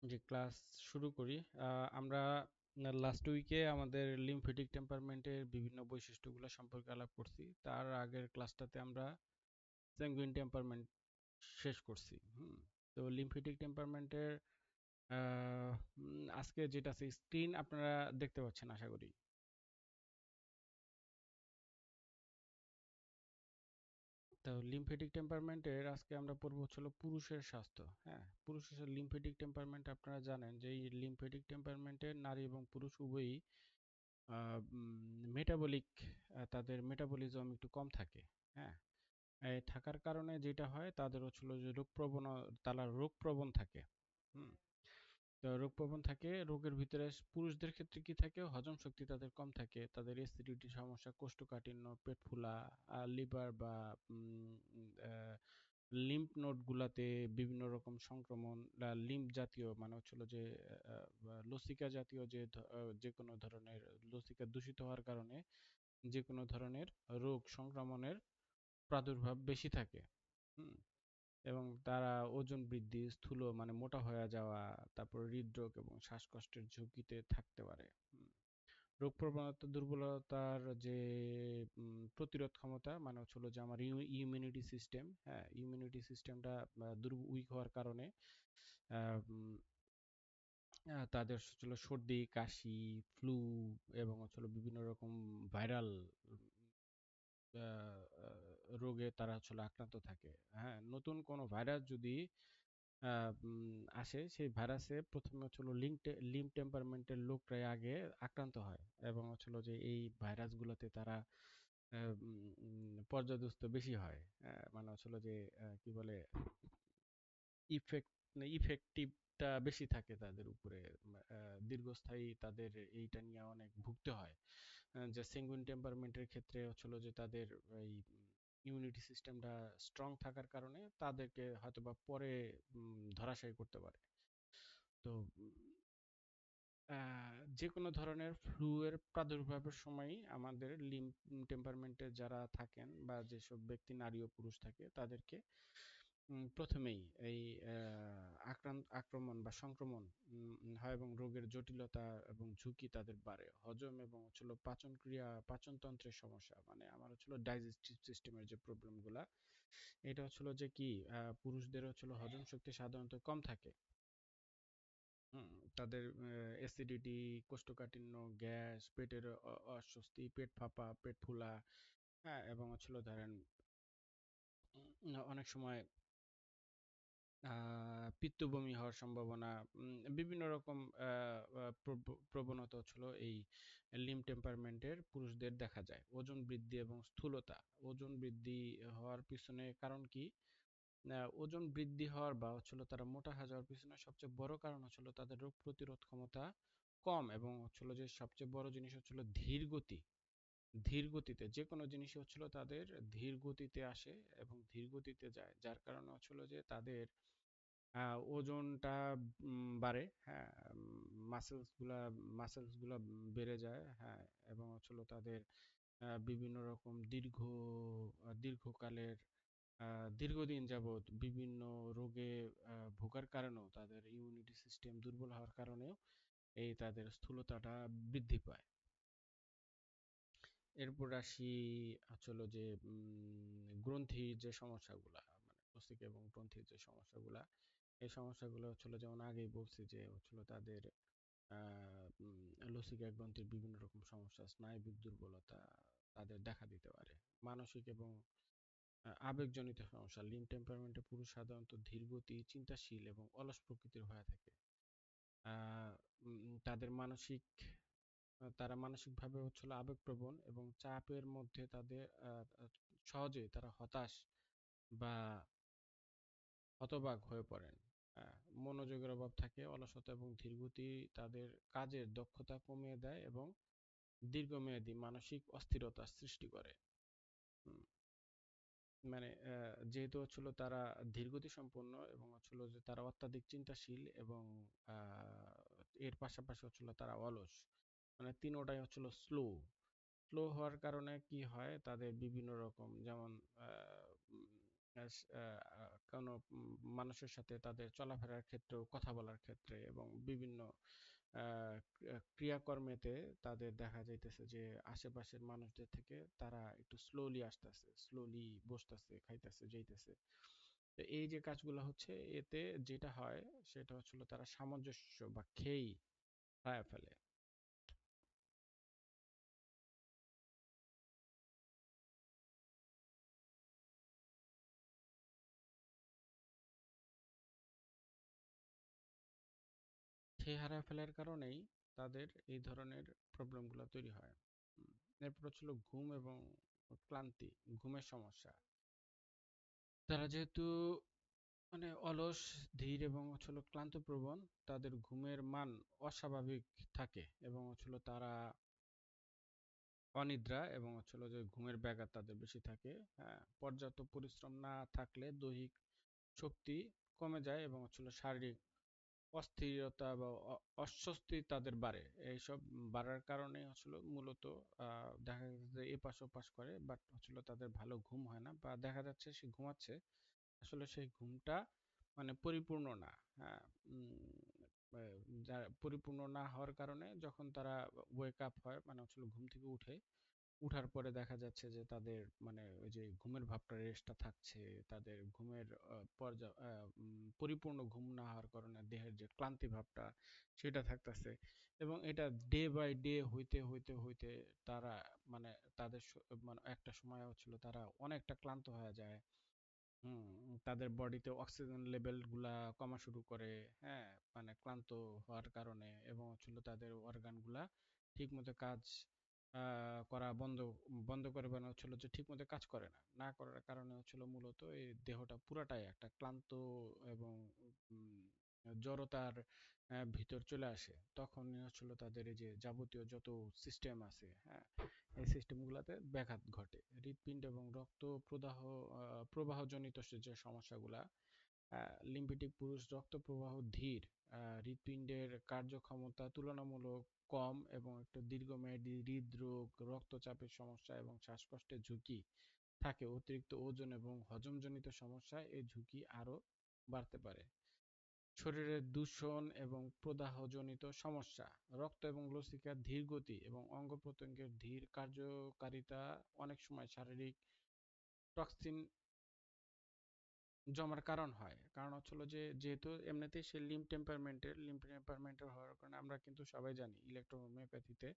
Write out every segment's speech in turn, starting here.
যে ক্লাস শুরু করি। আমরা লাস্ট উইকে আমাদের লিম্ফেটিক টেম্পারমেন্টের বিভিন্ন বৈশিষ্ট্যগুলো সম্পর্কে আলাপ করছি। তার আগের ক্লাসটাতে আমরা স্যাঙ্গুইন টেম্পারমেন্ট শেষ করছি। তো লিম্ফেটিক টেম্পারমেন্টের আজকে যেটা আছে স্ক্রিন আপনারা দেখতে পাচ্ছেন আশা করি। তো লিম্ফেটিক টেম্পারমেন্টের আজকে আমরা পড়বো হলো পুরুষের স্বাস্থ্য। হ্যাঁ, পুরুষের লিম্ফেটিক টেম্পারমেন্ট আপনারা জানেন যে এই লিম্ফেটিক টেম্পারমেন্টের নারী এবং পুরুষ উভয়ই মেটাবলিক, তাদের মেটাবলিজম একটু কম থাকে। হ্যাঁ, এই থাকার কারণে যেটা হয় তাদের হচ্ছিল যে তারা রোগ প্রবণ থাকে। হুম তো রোগ প্রবণ থাকে, রোগের ভিতরে পুরুষদের ক্ষেত্রে কি থাকে, হজম শক্তি তাদের কম থাকে, তাদের অ্যাসিডিটি সমস্যা, কোষ্ঠকাঠিন্য, পেট ফোলা, লিভার বা লিম্ফ নোড গুলাতে বিভিন্ন রকম সংক্রমণ, লিম্ফ জাতীয় মানে হচ্ছিল যে লসিকা জাতীয় যে কোনো ধরনের লসিকা দূষিত হওয়ার কারণে যে কোনো ধরনের রোগ সংক্রমণের প্রাদুর্ভাব বেশি থাকে। হুম এবং তারা ওজন বৃদ্ধি, স্থূল মানে মোটা হয়ে যাওয়া, তারপর হৃদরোগ এবং শ্বাসকষ্টের ঝুঁকিতে থাকতে পারে। রোগ প্রবণতা, দুর্বলতার যে প্রতিরোধ ক্ষমতা মানে হচ্ছিল যে আমার ইমিউনিটি সিস্টেম, হ্যাঁ ইমিউনিটি সিস্টেমটা উইক হওয়ার কারণে তাদের হচ্ছিল সর্দি, কাশি, ফ্লু এবং হচ্ছিল বিভিন্ন রকম ভাইরাল রোগে তারা আসলে আক্রান্ত থাকে। হ্যাঁ, নতুন কোনো ভাইরাস যদি আসে, সেই ভাইরাসে প্রথমে হচ্ছিল লিম্ফ টেম্পারমেন্টের লোকরাই আগে আক্রান্ত হয় এবং হচ্ছিল যে এই ভাইরাসগুলোতে তারা পর্যাদস্ত বেশি হয়। মানে হচ্ছিল যে কি বলে, ইফেক্ট ইফেক্টিভটা বেশি থাকে তাদের উপরে। দীর্ঘস্থায়ী তাদের এইটা নিয়ে অনেক ভুগতে হয়। যে সেঙ্গুইন টেম্পারমেন্টের ক্ষেত্রে হচ্ছিল যে তাদের এই ইমিউনিটি সিস্টেমটা স্ট্রং থাকার কারণে তাদেরকে হয়তোবা পরে ধরাশায়ী করতে পারে। তো যে কোনো ধরনের ফ্লু এর প্রাদুর্ভাবের সময়ই আমাদের লিম্ফ টেম্পারমেন্টে যারা থাকেন বা যেসব ব্যক্তি নারী ও পুরুষ থাকে তাদেরকে প্রথমেই এই আক্রমণ বা সংক্রমণ হয় এবং রোগের জটিলতা এবং ঝুঁকি তাদের বাড়ে। হজম এবং হচ্ছিল পাচন ক্রিয়া, পাচনতন্ত্রের সমস্যা মানে আমার হচ্ছিল ডাইজেস্টিভ সিস্টেমের যে প্রবলেমগুলা, এটা হচ্ছিল যে কি পুরুষদের হচ্ছিল হজম শক্তি সাধারণত কম থাকে। হুম, তাদের অ্যাসিডিটি, কোষ্ঠকাঠিন্য, গ্যাস, পেটের অস্বস্তি, পেট ফাঁপা, পেট ফোলা, হ্যাঁ এবং হচ্ছিল ধরেন অনেক সময় পিত্তবমি হওয়ার সম্ভাবনা, বিভিন্ন রকম প্রবণতা হচ্ছিল এই লিম্ফ টেম্পারমেন্টের পুরুষদের দেখা যায়। ওজন বৃদ্ধি এবং স্থূলতা, ওজন বৃদ্ধি হওয়ার পিছনে কারণ কি? ওজন বৃদ্ধি হওয়ার বা হচ্ছিল তারা মোটা হয়ে যাওয়ার পিছনে সবচেয়ে বড় কারণ হচ্ছিল তাদের রোগ প্রতিরোধ ক্ষমতা কম এবং হচ্ছিল যে সবচেয়ে বড় জিনিস হচ্ছিল ধীর গতি। ধীর গতিতে যে কোনো জিনিসই হচ্ছিল তাদের ধীর গতিতে আসে এবং ধীর গতিতে যায়, যার কারণে হচ্ছিল যে তাদের ওজনটা বাড়ে। হ্যাঁ, মাসেলস গুলা বেড়ে যায়। হ্যাঁ, এবং হচ্ছিল তাদের বিভিন্ন রকম দীর্ঘকালের দীর্ঘদিন যাবৎ বিভিন্ন রোগে ভোগার কারণেও, তাদের ইমিউনিটি সিস্টেম দুর্বল হওয়ার কারণেও এই তাদের স্থূলতাটা বৃদ্ধি পায়। এরপর আসি হচ্ছিল যে গ্রন্থির যে সমস্যাগুলা, মানে মস্তিষ্ক এবং গ্রন্থির যে সমস্যাগুলা, এই সমস্যাগুলো হচ্ছিল যেমন আগেই বলছি যে হচ্ছিল তাদের লসিকা গ্রন্থির বিভিন্ন রকম সমস্যা, স্নায়বিক দুর্বলতা তাদের দেখা দিতে পারে। মানসিক এবং আবেগজনিত সমস্যা, লিম্ফ টেম্পারমেন্টে পুরুষ সাধারণত ধীরগতি, চিন্তাশীল এবং অলস প্রকৃতির হয়ে থাকে। আহ, তাদের তারা মানসিকভাবে হচ্ছিল আবেগপ্রবণ এবং চাপের মধ্যে তাদের সহজে তারা হতাশ বা হতবাক হয়ে পড়েন। আহ, মনোযোগের অভাব থাকে, অলসতা এবং ধীরগতি তাদের কাজের দক্ষতা কমিয়ে দেয় এবং দীর্ঘমেয়াদী মানসিক অস্থিরতার সৃষ্টি করে। হুম, মানে যেহেতু হচ্ছিল তারা ধীরগতি সম্পন্ন এবং হচ্ছিল যে তারা অত্যাধিক চিন্তাশীল এবং এর পাশাপাশি হচ্ছিল তারা অলস, মানে তিনোটাই হচ্ছিল স্লো। স্লো হওয়ার কারণে কি হয়, তাদের বিভিন্ন রকম যেমন কোনো মানুষের সাথে তাদের চলাফেরার ক্ষেত্রেও, কথা বলার ক্ষেত্রে এবং বিভিন্ন ক্রিয়াকর্মেতে তাদের দেখা যাইতেছে যে আশেপাশের মানুষদের থেকে তারা একটু স্লোলি আসতেছে, স্লোলি বসতেছে, খাইতেছে, যাইতেছে। তো এই যে কাজগুলো হচ্ছে, এতে যেটা হয় সেটা হচ্ছিল তারা সামঞ্জস্য বা খেই হারায় ফেলে। খেই হারায় ফেলার কারণেই তাদের এই ধরনের প্রবলেমগুলো তৈরি হয়। উম, এরপর হচ্ছিল ঘুম এবং ক্লান্তি, ঘুমের সমস্যা। তারা যেহেতু অলস, ধীর এবং ক্লান্ত প্রবণ, তাদের ঘুমের মান অস্বাভাবিক থাকে এবং তারা অনিদ্রা এবং যে ঘুমের ব্যাঘাত তাদের বেশি থাকে। হ্যাঁ, পর্যাপ্ত পরিশ্রম না থাকলে দৈহিক শক্তি কমে যায় এবং শারীরিক অস্থিরতা বা অস্বস্তি তাদের বাড়ে। এইসব বাড়ার কারণে মূলত দেখা যাচ্ছে যে এপাশ ওপাশ করে, বাট তাদের ভালো ঘুম হয় না, বা দেখা যাচ্ছে সে ঘুমাচ্ছে, আসলে সেই ঘুমটা পরিপূর্ণ না। হ্যাঁ, যা পরিপূর্ণ না হওয়ার কারণে যখন তারা ওয়েক আপ হয়, ঘুম থেকে উঠে, উঠার পরে দেখা যাচ্ছে যে তাদের ওই যে ঘুমের ভাবটা, রেস্টটা থাকছে, তাদের ঘুমের পরিপূর্ণ ঘুম না হওয়ার কারণে দেহের যে ক্লান্তি ভাবটা সেটা থাকতেছে। এবং এটা ডে বাই ডে হইতে হইতে হইতে তারা মানে তাদের একটা সময় তারা অনেকটা ক্লান্ত হয়ে যায়। হুম, তাদের বডিতে অক্সিজেন লেভেল গুলা কমা শুরু করে। হ্যাঁ, ক্লান্ত হওয়ার কারণে, এবং তাদের অর্গান গুলা ঠিক মতো কাজ করা বন্ধ বন্ধ করে, যে ঠিক মতো কাজ করে না, না করার কারণে মূলত এই দেহটা পুরাটাই একটা ক্লান্ত এবং উম, জড়তার ভিতর চলে আসে। তখনই তাদের এই যে যাবতীয় যত সিস্টেম আছে, হ্যাঁ, এই সিস্টেমগুলোতে ব্যাঘাত ঘটে। হৃৎপিণ্ড এবং রক্ত প্রবাহজনিত যে সমস্যাগুলা, লিম্ফেটিক পুরুষ রক্ত প্রবাহ ধীর, হৃৎপিণ্ডের কার্যক্ষমতা তুলনামূলক কম এবং একটু দীর্ঘমেয়াদী হৃদরোগ, রক্তচাপের সমস্যা এবং শ্বাসকষ্টের ঝুঁকি থাকে। অতিরিক্ত ওজন এবং হজমজনিত সমস্যায় এই ঝুঁকি আরো বাড়তে পারে। শরীরের দূষণ এবং প্রদাহজনিত সমস্যা, রক্ত এবং লসিকার ধীর গতি এবং অঙ্গ প্রত্যঙ্গের ধীর কার্যকারিতা অনেক সময় শারীরিক টক্সিন জমার কারণ হয়। কারণ যে যেহেতু এমনিতেই সে লিম্প টেম্পারমেন্টের হওয়ার কারণে, আমরা কিন্তু সবাই জানি ইলেকট্রোহোমিওপ্যাথিতে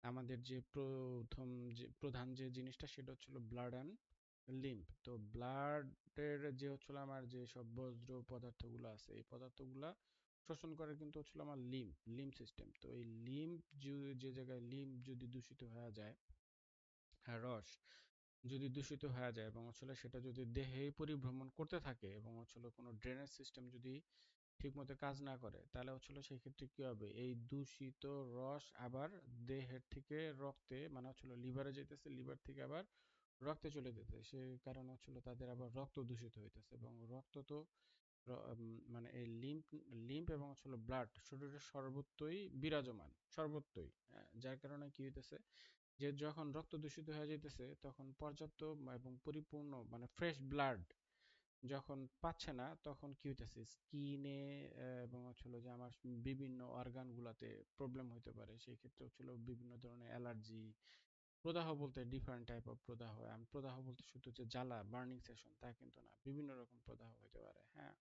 আমাদের যে প্রধান যে জিনিসটা সেটা ব্লাড অ্যান্ড লিম্ফ। তো ব্লাডের যে আমার যে সব বজ্র পদার্থগুলো আছে, এই পদার্থগুলা শোষণ করে কিন্তু আমার লিম্ফ সিস্টেম। তো এই লিম্ফ যে জায়গায় লিম্ফ যদি দূষিত হয়ে যায়, হ্যাঁ, রস যদি দূষিত হয়ে যায় এবং সেটা যদি দেহে পরিভ্রমণ করতে থাকে এবং কোনো ড্রেনেজ সিস্টেম যদি ঠিকমতো কাজ না করে, তাহলে সেই ক্ষেত্রে কি হবে, এই দূষিত রস আবার দেহের থেকে রক্তে, লিভারে যেতেছে, লিভার থেকে আবার রক্তে চলে যেতেছে। সেই কারণে তাদের আবার রক্ত দূষিত হইতেছে। এবং রক্ত তো এই লিম্ফ লিম্ফ এবং ব্লাড শরীরের সর্বত্রই বিরাজমান, সর্বত্রই। যার কারণে কি হইতেছে, যে যখন রক্ত দূষিত হয়ে যাইতেছে, তখন পর্যাপ্ত এবং পরিপূর্ণ ফ্রেশ ব্লাড যখন পাচ্ছে না, তখন কি হইতেছে, স্কিনে এবং যে আমার বিভিন্ন অর্গান গুলাতে প্রবলেম হইতে পারে। সেই ক্ষেত্রে বিভিন্ন ধরনের অ্যালার্জি, প্রদাহ বলতে ডিফারেন্ট টাইপ অফ প্রদাহ। আমি প্রদাহ বলতে শুধু যে জ্বালা, বার্নিং সেশন, তা কিন্তু না, বিভিন্ন রকম প্রদাহ হইতে পারে। হ্যাঁ,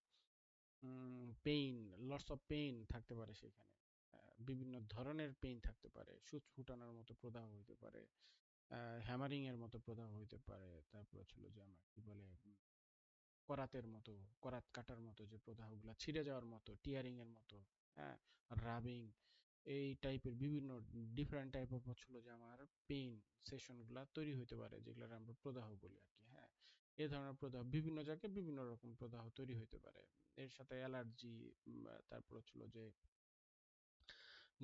পেইন, লটস অফ পেইন থাকতে পারে সেখানে। বিভিন্ন ধরনের পেইন থাকতে পারে, সূচ ফুটানোর মতো প্রদাহ হইতে পারে, হ্যামারিং এর মতো প্রদাহ হইতে পারে। তারপর যে আমার কি বলে, করাতের মতো, করাত কাটার মতো যে প্রদাহগুলো, ছিঁড়ে যাওয়ার মতো, টিয়ারিং এর মতো, হ্যাঁ, রাবিং, এই টাইপের বিভিন্ন ডিফারেন্ট টাইপ অফ যে আমার পেইন সেশন গুলা তৈরি হইতে পারে, যেগুলো আমরা প্রদাহ বলি আর কি। হ্যাঁ, এই ধরনের প্রদাহ বিভিন্ন জায়গায় বিভিন্ন রকম প্রদাহ তৈরি হইতে পারে। এর সাথে অ্যালার্জি, তারপর যে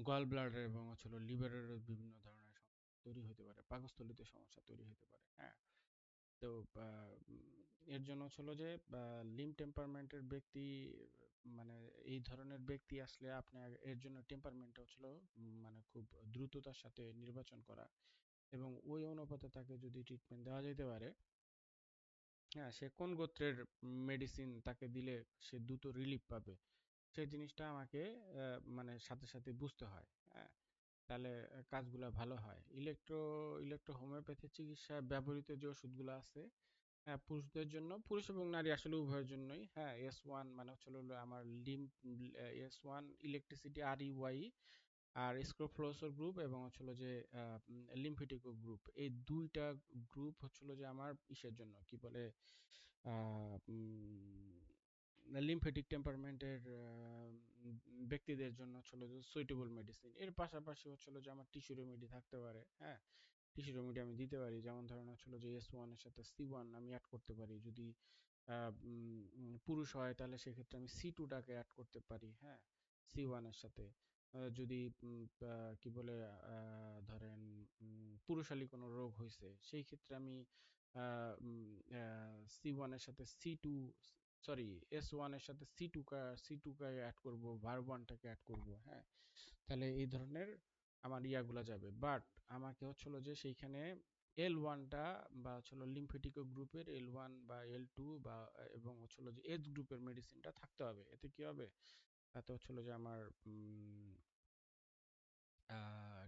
গল ব্লাডার এবং লিভারের বিভিন্ন ধরনের সমস্যা তৈরি হতে পারে, পাকস্থলীতে সমস্যা তৈরি হতে পারে। হ্যাঁ, তো এর জন্য যে লিম টেম্পারমেন্টের ব্যক্তি, মানে এই ধরনের ব্যক্তি আসলে আপনি এর জন্য টেম্পারমেন্টটা খুব দ্রুততার সাথে নির্বাচন করা এবং ওই অনুপাতে তাকে যদি ট্রিটমেন্ট দেওয়া যেতে পারে, হ্যাঁ, সে কোন গোত্রের মেডিসিন তাকে দিলে সে দ্রুত রিলিফ পাবে, সেই জিনিসটা আমাকে মানে সাথে সাথে বুঝতে হয়। হ্যাঁ, তাহলে কাজগুলা ভালো হয়। ইলেকট্রো হোমিওপ্যাথি চিকিৎসায় ব্যবহৃত যে ওষুধগুলো আছে, হ্যাঁ, পুরুষদের জন্য, পুরুষ এবং নারী আসলে উভয়ের জন্যই। হ্যাঁ, S1 মানে হচ্ছে হলো আমার S1 ইলেকট্রিসিটি REY, আর স্ক্রোফ্লোসোর গ্রুপ, এবং হচ্ছে হলো যে লিম্ফেটিকো গ্রুপ, এই দুইটা গ্রুপ হচ্ছে হলো যে আমার ইসের জন্য কি বলে, লিম্ফেটিক টেম্পারমেন্টের ব্যক্তিদের জন্য হচ্ছে যে সুইটেবল মেডিসিন। এর পাশাপাশি হচ্ছে যে আমার টিস্যু রেমেডি থাকতে পারে। হ্যাঁ, টিস্যু রেমেডি আমি দিতে পারি, যেমন ধরেন হচ্ছে যে S1 এর সাথে C1 আমি অ্যাড করতে পারি। যদি পুরুষ হয় তাহলে সেক্ষেত্রে আমি C2টাকে অ্যাড করতে পারি। হ্যাঁ, C1 এর সাথে যদি কি বলে ধরেন পুরুষালী কোনো রোগ হয়েছে, সেই ক্ষেত্রে আমি C1 এর সাথে C2, সরি, S1 এর সাথে C2কে অ্যাড করব, ভার্ব1টাকে অ্যাড করব। হ্যাঁ, তাহলে এই ধরনের আমার ইয়াগুলা যাবে। বাট আমাকে হচ্ছে হলো যে সেইখানে L1টা বা হচ্ছে হলো লিম্ফেটিকো গ্রুপের L1 বা L2 বা এবং হচ্ছে হলো যে H গ্রুপের মেডিসিনটা থাকতে হবে। এতে কি হবে, তাতে হচ্ছে হলো যে আমার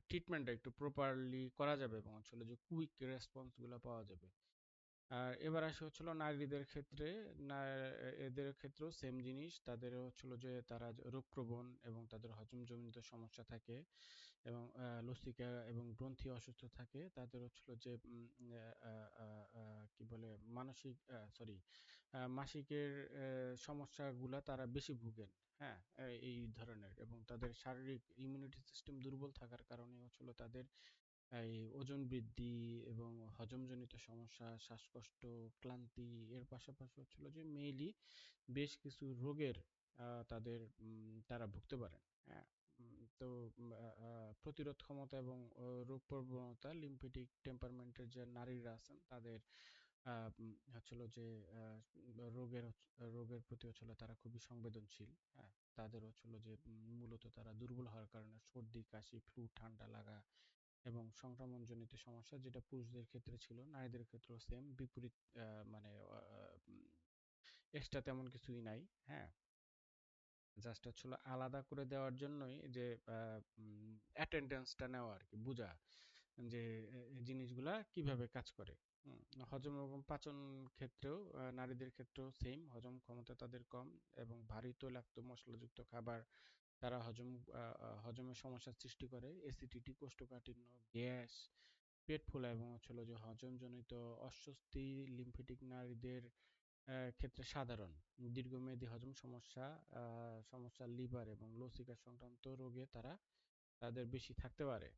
ট্রিটমেন্টটা একটু প্রপারলি করা যাবে এবং হচ্ছে হলো যে কুইক রেসপন্স গুলো পাওয়া যাবে। আর এবার আসে হচ্ছিল নারীদের ক্ষেত্রে। না, এদের ক্ষেত্রেও সেম জিনিস, তাদের হচ্ছিল যে তারা রোগপ্রবণ এবং তাদের হজমজনিত সমস্যা থাকে, এবং লসিকা এবং গ্রন্থি অসুস্থ থাকে। তাদের হচ্ছিল যে কি বলে মানসিক, সরি, মাসিকের সমস্যাগুলা তারা বেশি ভুগেন। হ্যাঁ, এই ধরনের, এবং তাদের শারীরিক ইমিউনিটি সিস্টেম দুর্বল থাকার কারণে হচ্ছিল তাদের এই ওজন বৃদ্ধি এবং হজমজনিত সমস্যা, শ্বাসকষ্ট, ক্লান্তি, এর পাশাপাশি হচ্ছিল যে মেইনলি বেশ কিছু রোগের তাদের তারা ভুগতে পারেন। হ্যাঁ, তো প্রতিরোধ ক্ষমতা এবং রোগ প্রবণতা লিম্ফেটিক টেম্পারমেন্টের যে নারীরা আছেন তাদের হচ্ছিল যে রোগের প্রতি হচ্ছিল তারা খুবই সংবেদনশীল। হ্যাঁ, তাদের হচ্ছিল যে মূলত তারা দুর্বল হওয়ার কারণে সর্দি, কাশি, ফ্লু, ঠান্ডা লাগা এবং সংক্রমণজনিত সমস্যা, যেটা পুরুষদের ক্ষেত্রে ছিল, নারীদের ক্ষেত্রেও সেম বিপরীত। মানে এক্সট্রা তেমন কিছুই নাই। হ্যাঁ, জাস্ট হচ্ছিল আলাদা করে দেওয়ার জন্যই যে অ্যাটেন্ডেন্সটা নেওয়া আর কি, বোঝা যে এই জিনিসগুলা কিভাবে কাজ করে। হজম এবং পাচন ক্ষেত্রেও নারীদের ক্ষেত্রেও সেম, হজম ক্ষমতা তাদের কম এবং ভারী তৈলাক্ত মশলাযুক্ত খাবার তারা হজমের সমস্যার সৃষ্টি করে। অ্যাসিডিটি, কোষ্ঠকাঠিন্য, গ্যাস, পেট ফোলা এবং হচ্ছে হলো যে হজমজনিত অস্বস্তি লিম্ফেটিক নারীদের ক্ষেত্রে সাধারণ। দীর্ঘমেয়াদী হজম সমস্যা, সমস্যা লিভার এবং লসিকা সংক্রান্ত রোগে তাদের বেশি থাকতে পারে।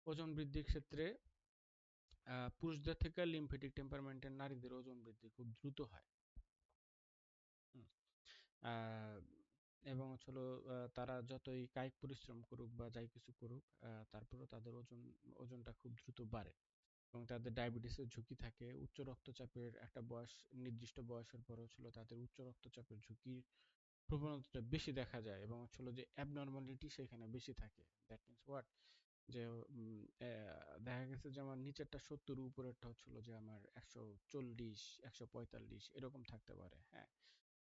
ওজন বৃদ্ধির ক্ষেত্রে পুরুষদের থেকে লিম্ফেটিক টেম্পারমেন্টের নারীদের ওজন বৃদ্ধি খুব দ্রুত হয়। হুম, আহ, এবং হচ্ছিল তারা যতই কায়িক পরিশ্রম করুক বা যাই কিছু করুক, তারপরেও তাদের ওজনটা খুব দ্রুত বাড়ে, এবং তাদের ডায়াবেটিসের ঝুঁকি থাকে। উচ্চ রক্তচাপের একটা বয়স, নির্দিষ্ট বয়সের পর হচ্ছিল তাদের উচ্চ রক্তচাপের ঝুঁকির প্রবণতাটা বেশি দেখা যায়, এবং হচ্ছিল যে অ্যাবনর্মালিটি সেখানে বেশি থাকে। দ্যাট মিনস হোয়াট, যে দেখা গেছে যে আমার নিচেরটা 70, উপরেরটা হচ্ছিল যে আমার 140, 145 এরকম থাকতে পারে। হ্যাঁ,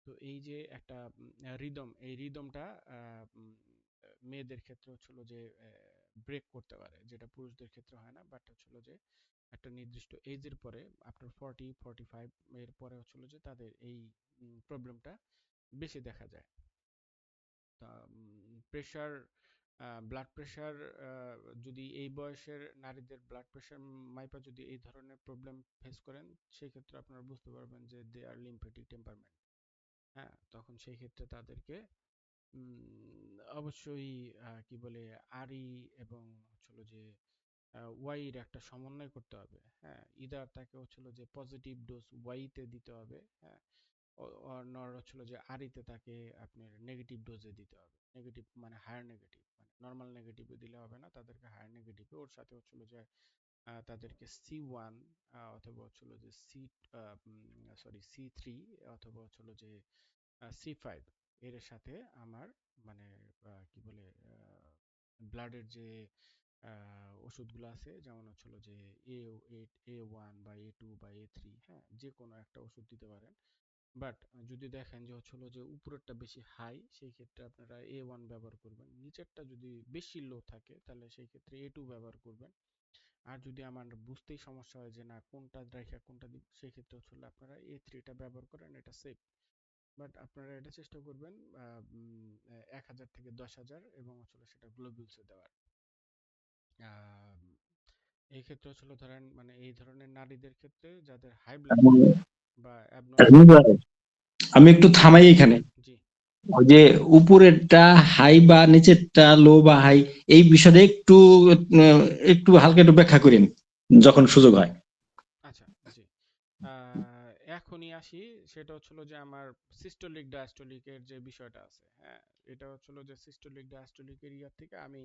তো এই যে একটা রিদম, এই রিদমটা মেয়েদের ক্ষেত্রে হচ্ছিল যে ব্রেক করতে পারে, যেটা পুরুষদের ক্ষেত্রে হয় না। বাট হচ্ছিল যে একটা নির্দিষ্ট এজের পরে, আফটার 40, 45 এর পরে হচ্ছিল যে তাদের এই প্রবলেমটা বেশি দেখা যায়। তা প্রেশার, ব্লাড প্রেশার, যদি এই বয়সের নারীদের ব্লাড প্রেশার মাইপা যদি এই ধরনের প্রবলেম ফেস করেন, সেই ক্ষেত্রে আপনারা বুঝতে পারবেন যে দে আর লিম্ফেটিক টেম্পারমেন্ট। হ্যাঁ, তখন সেই ক্ষেত্রে তাদেরকে অবশ্যই কি বলে আরই এবং হচ্ছিল যে ওয়াইর একটা সমন্বয় করতে হবে। হ্যাঁ, ইদার তাকে হচ্ছিল যে পজিটিভ ডোজ ওয়াইতে দিতে হবে। হ্যাঁ, নর হচ্ছিল যে আরিতে তাকে আপনার নেগেটিভ ডোজে দিতে হবে। নেগেটিভ মানে হায়ার নেগেটিভ, মানে নর্মাল নেগেটিভে দিলে হবে না, তাদেরকে হায়ার নেগেটিভে, ওর সাথে হচ্ছিল যে তাদেরকে C1 অথবা হচ্ছিল যে C3 অথবা হচ্ছিল যে C5 এর সাথে আমার মানে কি বলে ব্লাডের যে ওষুধগুলো আছে, যেমন হচ্ছিল যে A1 বা A2 বা A3, হ্যাঁ, যে কোনো একটা ওষুধ দিতে পারেন। বাট যদি দেখেন যে হচ্ছিল যে উপরেরটা বেশি হাই, সেই ক্ষেত্রে আপনারা A1 ব্যবহার করবেন। নিচেরটা যদি বেশি লো থাকে তাহলে সেই ক্ষেত্রে A2 ব্যবহার করবেন। আর যদি আমার বুঝতেই সমস্যা হয় যে না কোনটা রেখে কোনটা দিব, সেই ক্ষেত্রে হচ্ছে আপনারা A3টা ব্যবহার করেন, এটা সেফ। বাট আপনারা এটা চেষ্টা করবেন 1000 থেকে 10,000 এবং হচ্ছে সেটা গ্লোবিউলসে দেওয়ার। আহ, এই ক্ষেত্রে হচ্ছে ধরেন মানে এই ধরনের নারীদের ক্ষেত্রে যাদের হাই ব্লাড প্রেশার বা অ্যাবনর্মাল। আমি একটু থামাই এখানে। জি। ওই যে উপরেরটা হাই বা নিচেরটা লো বা হাই, এই বিষয়ে একটু একটু হালকা একটু ব্যাখ্যা করেন যখন সুযোগ হয়। আচ্ছা। জি। এখনই আসি। সেটা হচ্ছিল যে আমার সিস্টোলিক ডায়াস্টোলিকের যে বিষয়টা আছে, হ্যাঁ, এটা হচ্ছিল যে সিস্টোলিক ডায়াস্টোলিকের ইয়ার থেকে আমি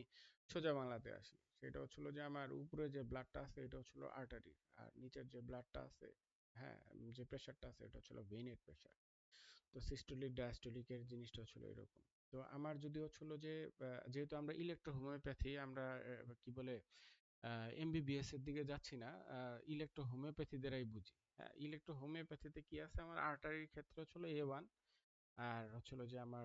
সোজা বাংলাতে আসি। সেটা হচ্ছিল যে আমার উপরে যে ব্লাডটা আছে এটা হচ্ছিল আর্টারি, আর নিচের যে ব্লাডটা আছে, হ্যাঁ, যে প্রেশারটা আছে এটা হচ্ছিল ভেইনের প্রেশার। তো সিস্টোলিক ডায়াস্টোলিকের জিনিসটা হচ্ছিল এরকম। তো আমার যদি হচ্ছিল যে যেহেতু আমরা ইলেকট্রোহোমিওপ্যাথি, আমরা কি বলে এমবিবিএস এর দিকে যাচ্ছি না, ইলেকট্রো হোমিওপ্যাথি দ্বারাই বুঝি। হ্যাঁ, ইলেকট্রো হোমিওপ্যাথিতে কি আছে, আমার আর্টারির ক্ষেত্রে হচ্ছিল A1, আর হচ্ছিল যে আমার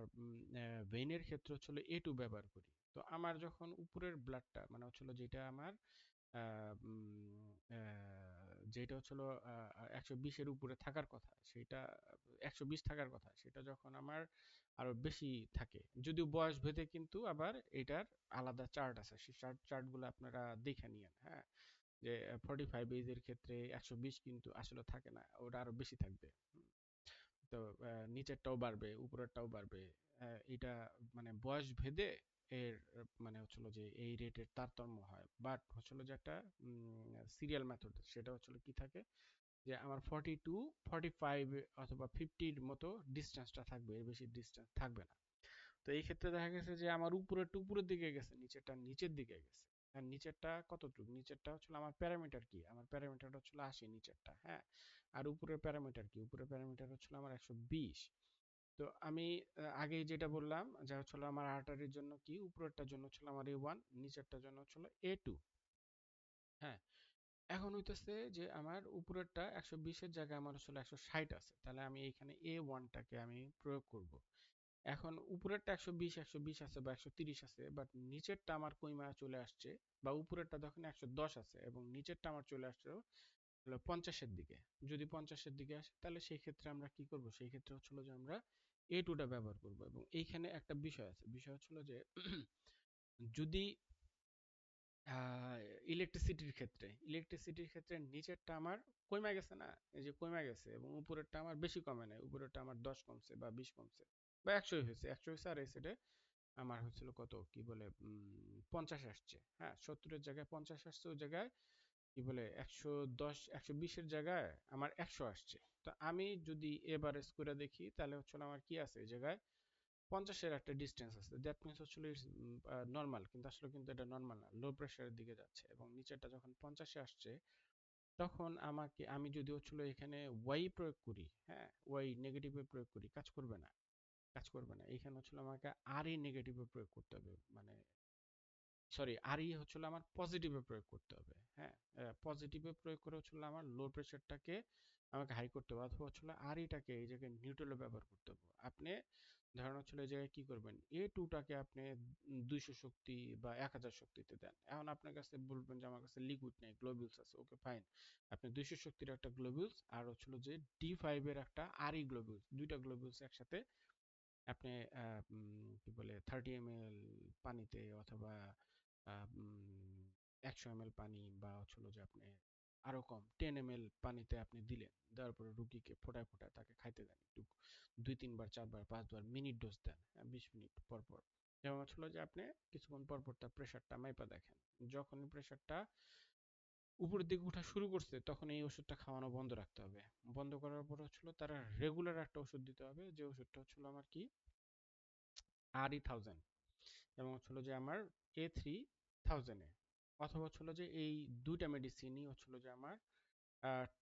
ভেইনের ক্ষেত্রে হচ্ছিল A2 ব্যবহার করি। তো আমার যখন উপরের ব্লাডটা মানে হচ্ছিল যেটা আমার যেটা হচ্ছিল 120-এর উপরে থাকার কথা, সেটা 120 থাকার কথা, সেটা যখন আমার আরো বেশি থাকে, যদিও বয়স ভেদে কিন্তু আবার এটার আলাদা চার্ট আছে, সেই চার্টগুলো আপনারা দেখে নিয়েন, হ্যাঁ, যে 45 এজের ক্ষেত্রে 120 কিন্তু আসলে থাকে না, ওটা আরো বেশি থাকবে। তো নিচেরটাও বাড়বে উপরেরটাও বাড়বে। এটা মানে বয়স ভেদে এর মানে হচ্ছিল যে এই রেটের তারতম্য হয়। বাট হচ্ছিল যে একটা সিরিয়াল মেথড, সেটা হচ্ছিল কি থাকে যে আমার 42, 45 অথবা 50-র মতো ডিস্টেন্সটা থাকবে, এর বেশি ডিস্টেন্স থাকবে না। তো এই ক্ষেত্রে দেখা গেছে যে আমার উপরেরটা উপরের দিকে গেছে, নিচেরটা নিচের দিকে গেছে। আর নিচেরটা কতটুকু, নিচেরটা হচ্ছিল আমার প্যারামিটার কি, আমার প্যারামিটারটা হচ্ছিল 80 নিচেরটা, হ্যাঁ। আর উপরের প্যারামিটার কি, উপরের প্যারামিটার হচ্ছিল আমার 120। তো আমি আগেই যেটা বললাম যে হচ্ছিল আমার আর্টারির জন্য কি, উপরেরটার জন্য হচ্ছিল আমার A1, নিচেরটার জন্য হচ্ছিল A2। হ্যাঁ, এখন হইতেছে যে আমার উপরেরটা 120-এর জায়গায় আমার আসলে 160 আছে, তাহলে আমি এইখানে A1টাকে আমি প্রয়োগ করব। এখন উপরেরটা 120 120 আছে বা 130 আছে, বাট নিচেরটা আমার কইমা চলে আসছে, বা উপরেরটা দেখেন 110 আছে এবং নিচেরটা আমার চলে আসছে হলো 50-এর দিকে। যদি 50-এর দিকে আসে তাহলে সেই ক্ষেত্রে আমরা কি করব, সেই ক্ষেত্রে হচ্ছিল যে আমরা A2টা ব্যবহার করব। এবং এইখানে একটা বিষয় আছে, বিষয় হচ্ছিল যে যদি ইলেকট্রিসিটির ক্ষেত্রে নিচেরটা আমার কমে গেছে না, এই যে কমে গেছে, এবং উপরেরটা আমার বেশি কমে নাই, উপরেরটা আমার 10 কমছে বা 20 কমছে বা 100 হয়েছে, 100 হয়েছে, আর এই সাইডে আমার হচ্ছিল কত কি বলে 50 আসছে, হ্যাঁ, 70-এর জায়গায় 50 আসছে, ওই জায়গায় কি বলে 110 120-এর জায়গায় আমার 100 আসছে। তো আমি যদি এভারেজ করে দেখি তাহলে হচ্ছে আমার কি আছে এই জায়গায় 50-এর একটা ডিস্টেন্স আছে, দ্যাট মিনস হচ্ছিল নর্মাল, কিন্তু আসলে কিন্তু এটা নর্মাল না, লো প্রেশারের দিকে যাচ্ছে। এবং নিচেরটা যখন 50-এ আসছে তখন আমাকে, আমি যদি হচ্ছিল এখানে ওয়াই প্রয়োগ করি, হ্যাঁ, ওয়াই নেগেটিভে প্রয়োগ করি, কাজ করবে না, কাজ করবে না। এখানে হচ্ছিল আমাকে আর ই নেগেটিভে প্রয়োগ করতে হবে, মানে সরি, আর ই হচ্ছিল আমার পজিটিভে প্রয়োগ করতে হবে, হ্যাঁ, পজিটিভে প্রয়োগ করে হচ্ছিল আমার লো প্রেশারটাকে আমাকে হাই করতে হবে, অথবা হচ্ছিল আর ইটাকে এই জায়গায় নিউট্রালে ব্যবহার করতে হবে। আপনি ধরেন হচ্ছিল এই জায়গায় কি করবেন, A2টাকে আপনি 200 শক্তি বা 1000 শক্তিতে দেন। এখন আপনার কাছে বলবেন যে আমার কাছে লিকুইড নেই, গ্লোবিউলস আছে, ওকে ফাইন, আপনি 200 শক্তির একটা গ্লোবিউলস আর হচ্ছিল যে D5-এর একটা আর ই গ্লোবিউলস, দুইটা গ্লোবিউলস একসাথে আপনি কি বলে 30 ml পানিতে, অথবা 100 ml পানি, বা হচ্ছিল যে আপনি আরো কম 10 ml পানিতে আপনি দিলেন, দেওয়ার পরে রুগীকে ফোটায় ফোটায় তাকে খাইতে দেন একটু, 2-3 বার 4 বার 5 বার মিনিট ডোজ দেন, 20 মিনিট পর পর। যেমন হচ্ছিল যে আপনি কিছুক্ষণ পর পর তার প্রেশারটা মাইপা দেখেন, যখনই প্রেশারটা উপরের দিকে ওঠা শুরু করছে তখন এই ওষুধটা খাওয়ানো বন্ধ রাখতে হবে। বন্ধ করার পর হচ্ছিল তারা রেগুলার একটা ওষুধ দিতে হবে, যে ওষুধটা হচ্ছিল আমার কি RE1000, এবং হচ্ছিল যে আমার A3000-এ, অথবা হচ্ছিল যে এই দুইটা মেডিসিনই হচ্ছিল যে আমার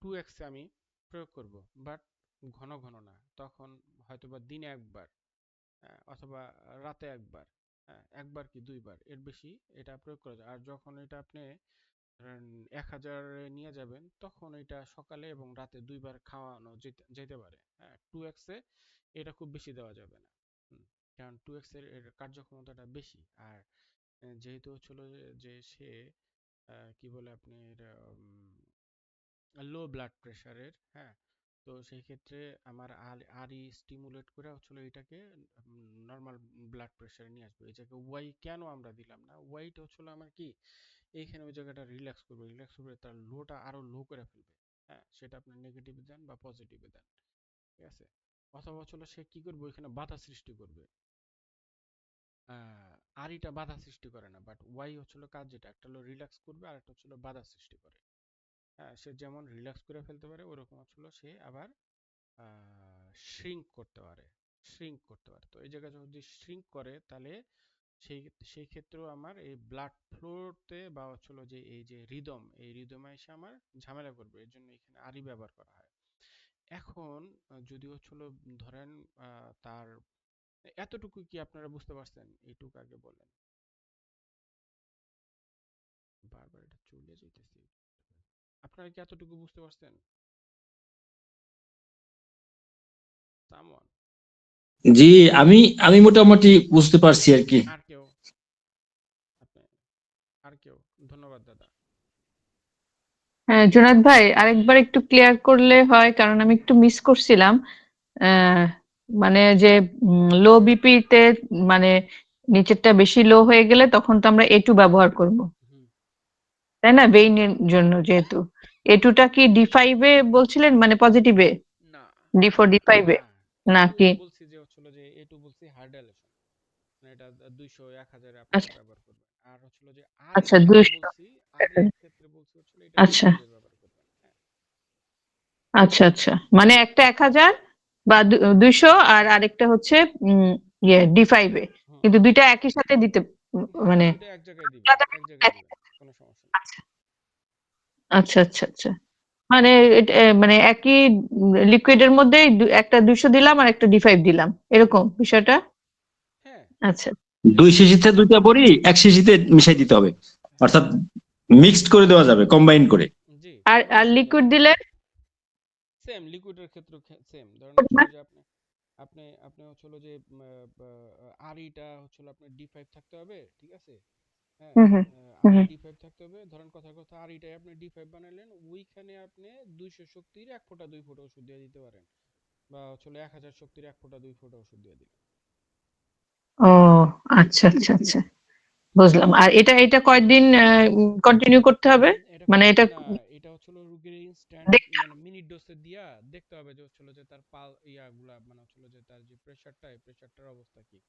2x আমি প্রয়োগ করব, বাট ঘন ঘন না, তখন হয়তোবা দিনে একবার, অথবা রাতে একবার, হ্যাঁ, একবার কি দুইবার এর বেশি এটা প্রয়োগ করা যায়। আর যখন এটা আপনি ধরেন 1000 নিয়ে যাবেন, তখন এটা সকালে এবং রাতে দুইবার খাওয়ানো যেতে পারে। হ্যাঁ, 2x এ এটা খুব বেশি দেওয়া যাবে না। কারণ 2x এর কার্যক্ষমতাটা বেশি। আর যেহেতু হচ্ছিল যে সে কি বলে আপনার লো ব্লাড প্রেশারের, হ্যাঁ, তো সেই ক্ষেত্রে আমার আরই স্টিমুলেট করে হচ্ছিল এটাকে নর্মাল ব্লাড প্রেশারে নিয়ে আসবে। এই জায়গায় ওয়াই কেন আমরা দিলাম না, ওয়াইটা হচ্ছিল আমার কি এইখানে ওই জায়গাটা রিল্যাক্স করবে, রিল্যাক্স করবে তার লোটা আরো লো করে ফেলবে। হ্যাঁ, সেটা আপনি নেগেটিভে দেন বা পজিটিভে দেন, ঠিক আছে। অথবা হচ্ছিল সে কি করবে, ওইখানে বাধা সৃষ্টি করবে। আরিটা বাধা সৃষ্টি করে না, বাট ওয়াই হচ্ছিল কাজ যেটা, একটা হলো রিল্যাক্স করবে আর একটা হচ্ছিল বাধা সৃষ্টি করে। হ্যাঁ, সে যেমন রিল্যাক্স করে ফেলতে পারে, ওরকম হচ্ছিল সে আবার শ্রিঙ্ক করতে পারে, শ্রিঙ্ক করতে পারে। তো এই জায়গায় যদি শ্রিঙ্ক করে, তাহলে সেই সেই ক্ষেত্রেও আমার এই ব্লাড ফ্লোতে বা হচ্ছিল যে এই যে রিদম, এই রিদমে এসে আমার ঝামেলা করবে, এর জন্য এখানে আরি ব্যবহার করা হয়। এখন যদি হচ্ছিল ধরেন তার এতটুকু কি আপনারা বুঝতে পারছেন? এইটুকু আগে বলেন। বারবার এটা চলে যেতেছি, আপনারা কি এতটুকু বুঝতে পারছেন? সামওয়ান? জি, আমি আমি মোটামুটি বুঝতে পারছি আর কি। আর কেউ? আপনি? আর কেউ? ধন্যবাদ দাদা। হ্যাঁ জুনাদ ভাই, আরেকবার একটু ক্লিয়ার করলে হয়, কারণ আমি একটু মিস করছিলাম। আহ, মানে যে লো বিপি তে, মানে নিচেরটা বেশি লো হয়ে গেলে তখন তো আমরা A2 ব্যবহার করব, হুম। তাই না? বেইনের জন্য যেহেতু A2টা কি D5 এ বলছিলেন, মানে পজিটিভে, না, D4 D5 এ না, এটু নাকি? বলছি যে হচ্ছিল যে এটু বলছি হার্ড ডাইলেশন, মানে এটা 200 1000 এ আপনারা আচ্ছা ব্যবহার করবেন। আর হচ্ছিল যে আরির আচ্ছা, ক্ষেত্রে 200। বলছি, আরির ক্ষেত্রে বলছি হচ্ছিল এটা আচ্ছা D5 এ ব্যবহার করবেন। হ্যাঁ। আচ্ছা আচ্ছা, মানে একটা 1000 বা 200, আর আরেকটা হচ্ছে D5 এ, হুম। কিন্তু দুইটা একই সাথে দিতে হ্যাঁ, মানে দুইটা এক জায়গায় দিবেন, এক জায়গায় দিবেন, কোনো সমস্যা নেই। আচ্ছা আচ্ছা আচ্ছা আচ্ছা, মানে মানে একই লিকুইডের মধ্যে একটা 200 দিলাম আর একটা D5 দিলাম, এরকম বিষয়টা। হ্যাঁ, আচ্ছা দুই যেমন শিশিতে দুইটা বড়ি এক শিশিতে মিশাই দিতে হবে, হ্যাঁ, অর্থাৎ মিক্সড করে দেওয়া যাবে, কম্বাইন করে। জি, আর আর কম্বাইন করে দেওয়া লিকুইড যাবে। দিলে সেম লিকুইডের ক্ষেত্রেও সেম, ধরেন হচ্ছিল যে আপনি আপনি আপনি হচ্ছিল যে আরিটা হচ্ছিল আপনার D5 থাকতে হবে, ঠিক আছে। হ্যাঁ, হুম হুম আরি হুম D5 থাকতে হবে। ধরেন কথার কথা আরিটাই আপনি D5 বানাইলেন, ওইখানে আপনি 200 শক্তির 1 ফোঁটা 2 ফোঁটা ওষুধ দিয়ে দিতে পারেন, বা হচ্ছিল 1000 শক্তির 1 ফোঁটা 2 ফোঁটা ওষুধ দিয়ে দিলেন। ও আচ্ছা আচ্ছা আচ্ছা, বুঝলাম। আর এটা এটা কয়দিন কন্টিনিউ করতে হবে, এটা মানে এটা কয়েকদিন না, এটা হচ্ছিল রোগীর ইনস্ট্যান্ট, দেখতে মানে মিনিট ডোজে দিয়া দেখতে হবে যে হচ্ছিল যে তার পাল ইয়াগুলা, মানে হচ্ছিল যে তার যে প্রেসারটা, এই প্রেসারটার অবস্থা কি।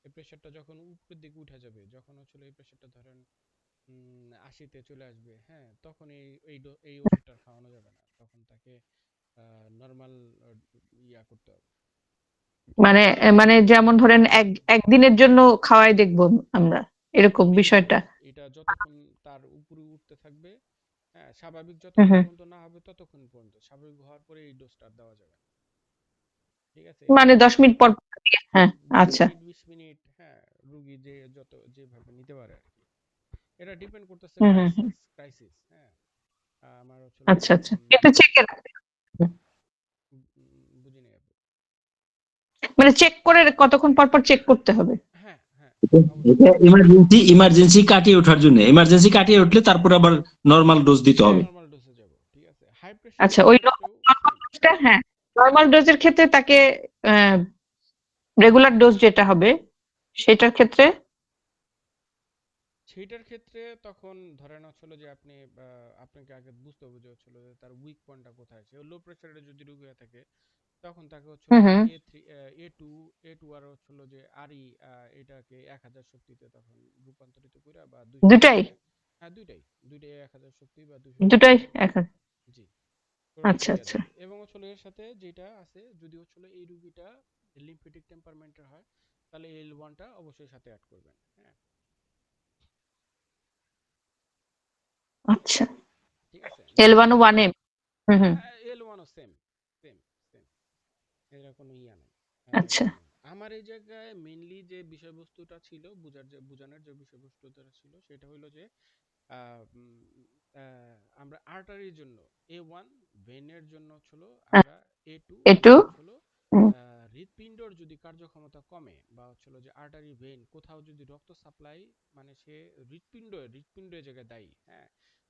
এই প্রেসারটা যখন উপরের দিকে উঠে যাবে, যখন হচ্ছিল এই প্রেসারটা ধরেন 80-তে চলে আসবে, হ্যাঁ, তখন এই ওষুধটা খাওয়ানো যাবে না, তখন তাকে নর্মাল ইয়া করতে হবে। মানে মানে যেমন ধরেন একদিনের জন্য খাওয়াই দেখবো আমরা, এরকম মিনিট বিষয়টা। ডোজ, এটা যতক্ষণ তার উপরে উঠতে থাকবে, হ্যাঁ, স্বাভাবিক হুম যতক্ষণ হুম, পর্যন্ত না হবে ততক্ষণ পর্যন্ত, স্বাভাবিক হওয়ার পরে এই ডোজটা আর দেওয়া যাবে না, ঠিক আছে। এটা মানে 10 মিনিট পর পর দিয়ে, হ্যাঁ। 10 আচ্ছা মিনিট 20 মিনিট, হ্যাঁ, রুগী যে যত যেভাবে নিতে পারে আর কি। এটা ডিপেন্ড করতেছে হুম হুম হুম, ক্রাইসিস ক্রাইসিস, হ্যাঁ। আমার হচ্ছিল যে আচ্ছা আচ্ছা, কিন্তু চেক, বুঝিনি আপনি। মানে চেক করে কতক্ষণ পর পর চেক করতে হবে? হ্যাঁ, হ্যাঁ, এটা অবশ্যই। ইমার্জেন্সি ইমার্জেন্সি কাটিয়ে ওঠার জন্য, ইমার্জেন্সি কাটিয়ে উঠলে তারপর আবার নরমাল ডোজ দিতে হবে। নরমাল ডোজে যাব, ঠিক আছে। হাই আচ্ছা, প্রেশারের ওই ক্ষেত্রেও নর্মাল সেম। ডোজটা, হ্যাঁ, নর্মাল ডোজের ক্ষেত্রে তাকে রেগুলার ডোজ যেটা হবে সেটার ক্ষেত্রে। সেইটার ক্ষেত্রে তখন ধরেন হচ্ছিল যে আপনি আপনাকে আগে বুঝতে হবে যে হচ্ছিল যে তার উইক পয়েন্টটা কোথায়। সে লো প্রেসারে যদি রোগী হয়ে থাকে, তখন তাকে হচ্ছিল হুম যে হুম, A2 আর হচ্ছিল যে আরই, এটাকে 1000 শক্তিতে তখন রূপান্তরিত করে, বা 200 দুটাই শক্তিতে। হ্যাঁ, দুইটাই 1000 শক্তি বা 200 দুটাই শক্তিতে, এখন। জি, করে আচ্ছা দেওয়া আচ্ছা যাবে। এবং হচ্ছিল এর সাথে যেটা আছে, যদি হচ্ছিল এই রুগীটা লিম্ফেটিক টেম্পারমেন্টের হয়, তাহলে L1টা অবশ্যই সাথে অ্যাড করবেন। হ্যাঁ, আচ্ছা, ঠিক আছে। L1 ও 1M। হুম হুম, L1ও সেম, সেম, সেম, এর কোনো ইয়া নাই, আচ্ছা। ঝামেলা নেই। আমার এই জায়গায় মেইনলি যে বিষয়বস্তুটা ছিল, বোঝানোর যে বিষয়বস্তুটা ছিল সেটা হলো যে আহ, উম, আমরা আর্টারির জন্য A1, ভেনের জন্য হলো আমরা A2, একটু এবং হলো হৃৎপিণ্ডর যদি কার্যক্ষমতা কমে বা হচ্ছিল যে আর্টারি ভেন কোথাও যদি রক্ত সাপ্লাই, মানে সে হৃৎপিণ্ডের জায়গায় দায়ী, হ্যাঁ,